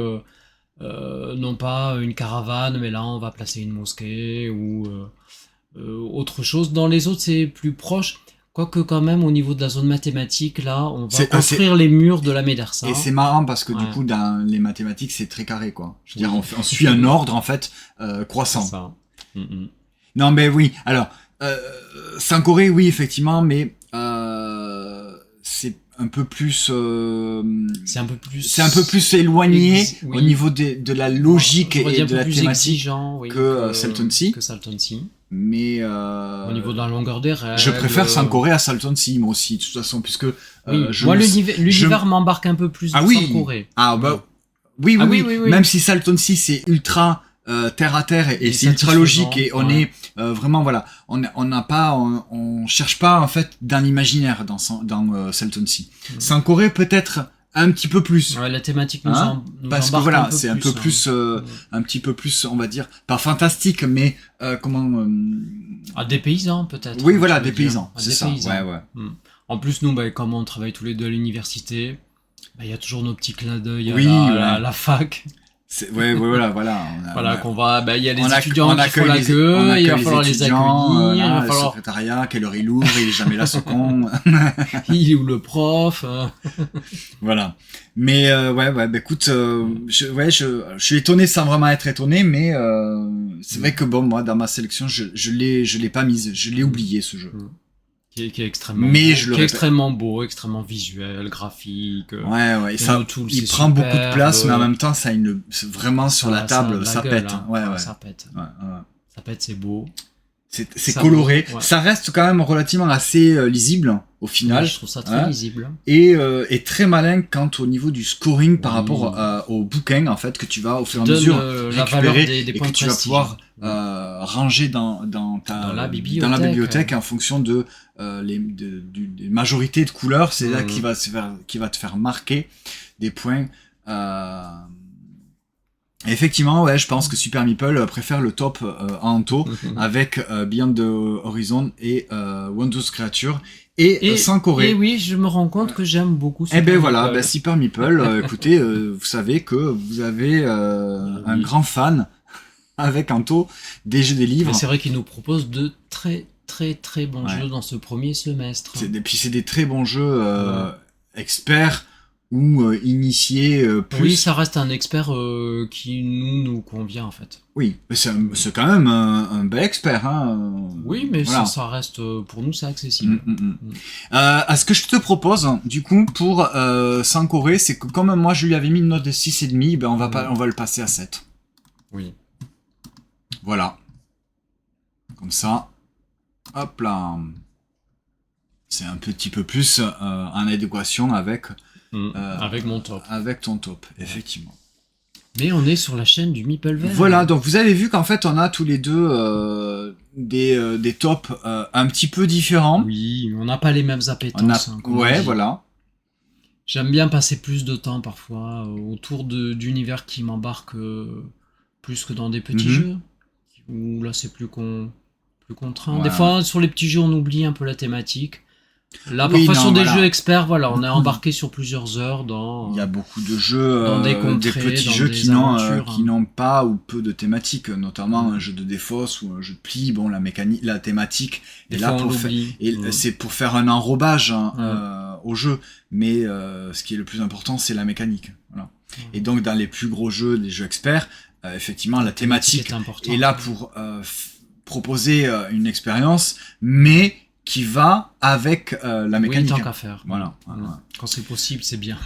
non pas une caravane, mais là on va placer une mosquée ou autre chose. Dans les autres c'est plus proche. Quoique quand même au niveau de la zone mathématique, là on va construire les murs de la médersa. Et c'est marrant parce que du coup dans les mathématiques c'est très carré quoi. Je veux dire on suit un ordre en fait croissant. C'est ça. Non mais oui, alors Sankoré oui effectivement, mais c'est un peu plus c'est un peu plus éloigné au niveau de la logique et de la thématique que Salton Sea. Mais au niveau de la longueur des règles, je préfère Sankoré à Salton Sea moi aussi de toute façon, puisque moi l'univers m'embarque un peu plus dans Sankoré. Oui, même si Salton Sea c'est ultra terre à terre et c'est ultra logique et on est vraiment voilà, on cherche pas en fait dans l'imaginaire dans Salton Sea. Sankoré peut-être un petit peu plus. Ouais, la thématique nous parce que voilà, c'est un peu plus un petit peu plus, on va dire, pas fantastique mais des paysans peut-être. Oui, voilà, des paysans, c'est ça. Ouais. En plus nous comme on travaille tous les deux à l'université, il y a toujours nos petits clins d'œil à la fac. Voilà, qu'on va, il y a les étudiants qui font la queue, il va falloir les accueillir, il va falloir... le secrétariat, quelle heure il ouvre, il est jamais là ce con. Il est où le prof? Voilà. Mais, écoute, je suis étonné sans vraiment être étonné, mais, c'est vrai que bon, moi, dans ma sélection, je l'ai pas mise, je l'ai oublié, ce jeu. Qui est extrêmement beau, extrêmement visuel, graphique. Ouais, ça, il prend beaucoup de place, mais en même temps, vraiment sur la table, ça pète. Ça pète. Ça pète, c'est beau. C'est coloré. Ouais. Ça reste quand même relativement assez lisible au final. Je trouve ça très lisible. Et très malin quant au niveau du scoring par rapport au bouquin en fait que tu vas au fur et à mesure récupérer des points et que tu vas pouvoir ranger dans la bibliothèque en fonction de des majorités de couleurs. C'est là qui va te faire marquer des points. Effectivement, je pense que Super Meeple préfère le top en Anto avec Beyond the Horizon et Wondrous Creature et Sankoré. Et oui, je me rends compte que j'aime beaucoup Super Meeple. Voilà, Super Meeple, écoutez, vous savez que vous avez un grand fan avec Anto des jeux des livres. C'est vrai qu'il nous propose de très très très bons jeux dans ce premier semestre. Et puis c'est des très bons jeux experts ou initié plus. Oui, ça reste un expert qui nous convient en fait. Oui, c'est quand même un bel expert. Oui, mais voilà. ça reste, pour nous, c'est accessible. Ce que je te propose, du coup, pour Sankoré, c'est que comme moi je lui avais mis une note de 6,5, on va le passer à 7. Oui. Voilà. Comme ça. Hop là. C'est un petit peu plus en adéquation avec... avec mon top. Avec ton top, effectivement. Mais on est sur la chaîne du Meeple Vert. Voilà, donc vous avez vu qu'en fait on a tous les deux des tops un petit peu différents. Oui, on n'a pas les mêmes appétences. Voilà. J'aime bien passer plus de temps parfois autour d'univers qui m'embarquent plus que dans des petits jeux. Où là c'est plus contraint. Ouais. Des fois sur les petits jeux on oublie un peu la thématique. Là, parfois sur des jeux experts, on est embarqué sur plusieurs heures dans... Il y a beaucoup de jeux, des petits jeux qui n'ont pas ou peu de thématique, notamment un jeu de défausse ou un jeu de pli. Bon, la thématique est là pour c'est pour faire un enrobage au jeu, mais ce qui est le plus important, c'est la mécanique. Voilà. Et donc, dans les plus gros jeux, des jeux experts, effectivement, la thématique est là pour proposer une expérience, mais qui va avec la mécanique. Oui, tant qu'à faire. Voilà. Quand c'est possible, c'est bien.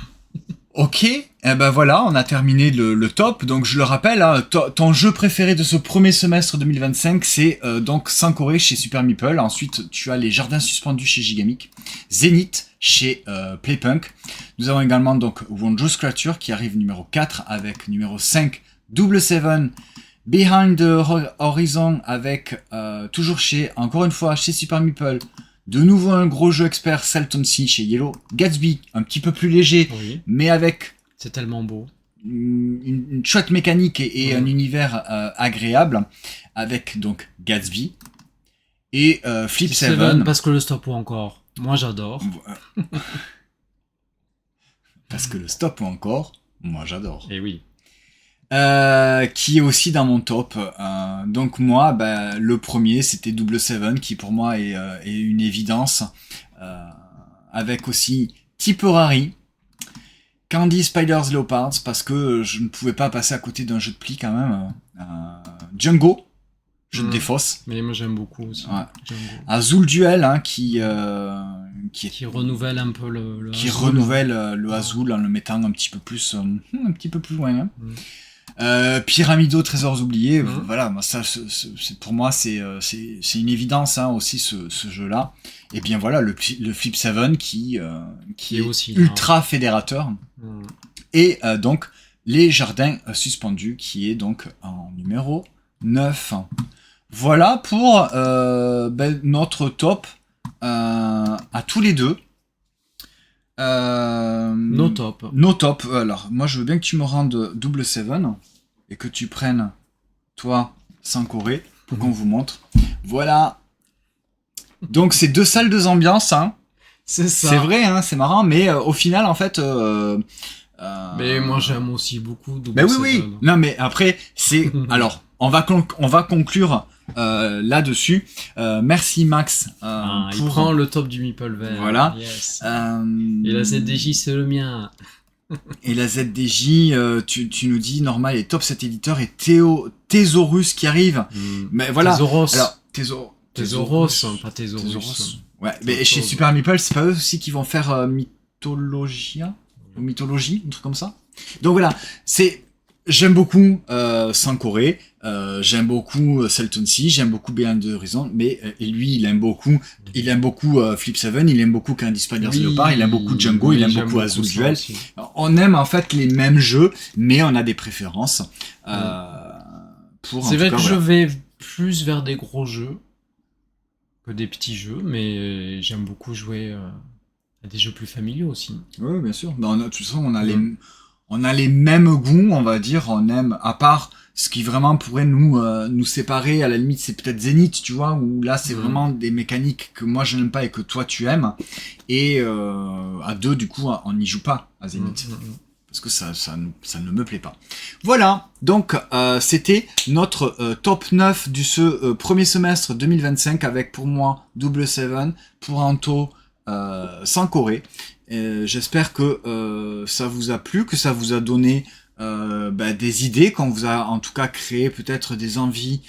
Ok, voilà, on a terminé le top. Donc je le rappelle, ton jeu préféré de ce premier semestre 2025, c'est donc Sankoré chez Super Meeple. Ensuite, tu as les Jardins Suspendus chez Gigamic, Zenith chez Playpunk. Nous avons également donc Wondrous Creature qui arrive numéro 4 avec numéro 5 Double Seven. Behind the Horizon avec toujours encore une fois chez Super Meeple, de nouveau un gros jeu expert Salton Sea chez Yellow, Gatsby un petit peu plus léger mais avec c'est tellement beau. une chouette mécanique et un univers agréable, avec donc Gatsby et Flip 7. Parce que le stop ou encore, moi j'adore. Parce que le stop ou encore, moi j'adore. Et oui. Qui est aussi dans mon top. Donc moi, le premier, c'était Double Seven, qui pour moi est une évidence. Avec aussi Tipperary, Candy Spiders Leopards, parce que je ne pouvais pas passer à côté d'un jeu de pli quand même. Django, jeu de défausse. Mais moi j'aime beaucoup aussi. Ouais. Django. Azul Duel, hein, qui renouvelle un peu le qui Azul. renouvelle le Azul en le mettant un petit peu plus loin. Hein. Pyramido, Trésors oubliés, voilà, ça, pour moi c'est une évidence, hein, aussi ce jeu-là. Et bien voilà, le Flip 7 qui est aussi ultra fédérateur. Et donc les jardins suspendus, qui est donc en numéro 9. Voilà pour notre top à tous les deux. Nos top. Alors, moi, je veux bien que tu me rendes Double Seven et que tu prennes, toi, Sankoré, pour qu'on vous montre. Voilà. Donc, c'est 2 salles, 2 ambiances, hein. C'est ça. C'est vrai, hein, c'est marrant, mais au final, en fait... Mais moi, j'aime aussi beaucoup Double Seven. Oui. Non, mais après, c'est... Alors, on va conclure... là-dessus. Merci Max. Il prend le top du Meeple Vert. Voilà. Yes. Et la ZDJ, c'est le mien. Et la ZDJ, tu nous dis, normal, est top 7 éditeur, et Thésaurus qui arrive. Mais voilà. Thésaurus. Alors, Thésaurus, pas Thésaurus. Ouais, mais chez Super Meeple, c'est pas eux aussi qui vont faire Mythologie, un truc comme ça. Donc voilà, j'aime beaucoup Sankoré, j'aime beaucoup Selton Sea, j'aime beaucoup Beyond the Horizon, mais lui, il aime beaucoup Flip 7, il aime beaucoup Candy Spiders Leopard, il aime beaucoup Django, il aime beaucoup Azul Duel. On aime en fait les mêmes jeux, mais on a des préférences. C'est vrai que je vais plus vers des gros jeux que des petits jeux, mais j'aime beaucoup jouer à des jeux plus familiaux aussi. Oui, bien sûr. De toute façon, on a les mêmes goûts, on va dire. On aime, à part ce qui vraiment pourrait nous séparer, à la limite, c'est peut-être Zenith, tu vois, où là, c'est vraiment des mécaniques que moi, je n'aime pas et que toi, tu aimes. Et à 2, du coup, on n'y joue pas à Zenith. Parce que ça ne me plaît pas. Voilà, donc c'était notre top 9 du premier semestre 2025, avec pour moi Double Seven, pour Anto, Sankoré. J'espère que ça vous a plu, que ça vous a donné des idées, qu'on vous a en tout cas créé peut-être des envies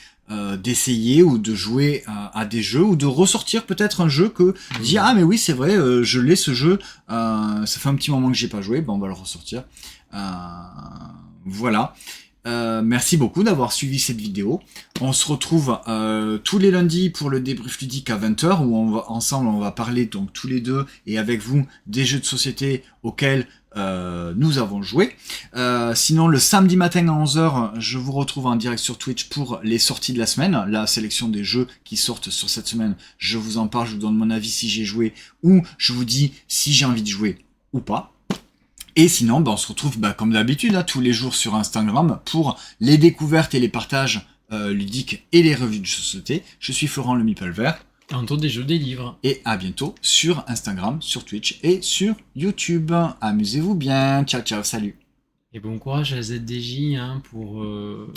d'essayer ou de jouer à des jeux, ou de ressortir peut-être un jeu que dire ah mais oui c'est vrai, je l'ai ce jeu, ça fait un petit moment que j'ai pas joué, on va le ressortir. Voilà. Merci beaucoup d'avoir suivi cette vidéo. On se retrouve tous les lundis pour le débrief ludique à 20h, où on va parler donc tous les deux et avec vous des jeux de société auxquels nous avons joué. Sinon le samedi matin à 11h, je vous retrouve en direct sur Twitch pour les sorties de la semaine, la sélection des jeux qui sortent sur cette semaine. Je vous en parle, je vous donne mon avis si j'ai joué, ou je vous dis si j'ai envie de jouer ou pas. Et sinon, on se retrouve comme d'habitude, tous les jours sur Instagram pour les découvertes et les partages ludiques et les revues de société. Je suis Florent le Meeple Vert. Autour des jeux, des livres. Et à bientôt sur Instagram, sur Twitch et sur YouTube. Amusez-vous bien. Ciao, ciao, salut. Et bon courage à la ZDJ pour...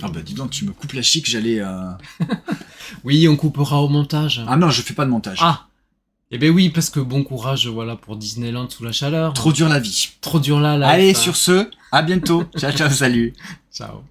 Ah dis donc, tu me coupes la chic, j'allais... Oui, on coupera au montage. Ah non, je fais pas de montage. Ah. Eh ben oui, parce que bon courage, voilà, pour Disneyland sous la chaleur. Trop dur la vie. Trop dur la life. Allez, sur ce, à bientôt. Ciao, ciao, salut. Ciao.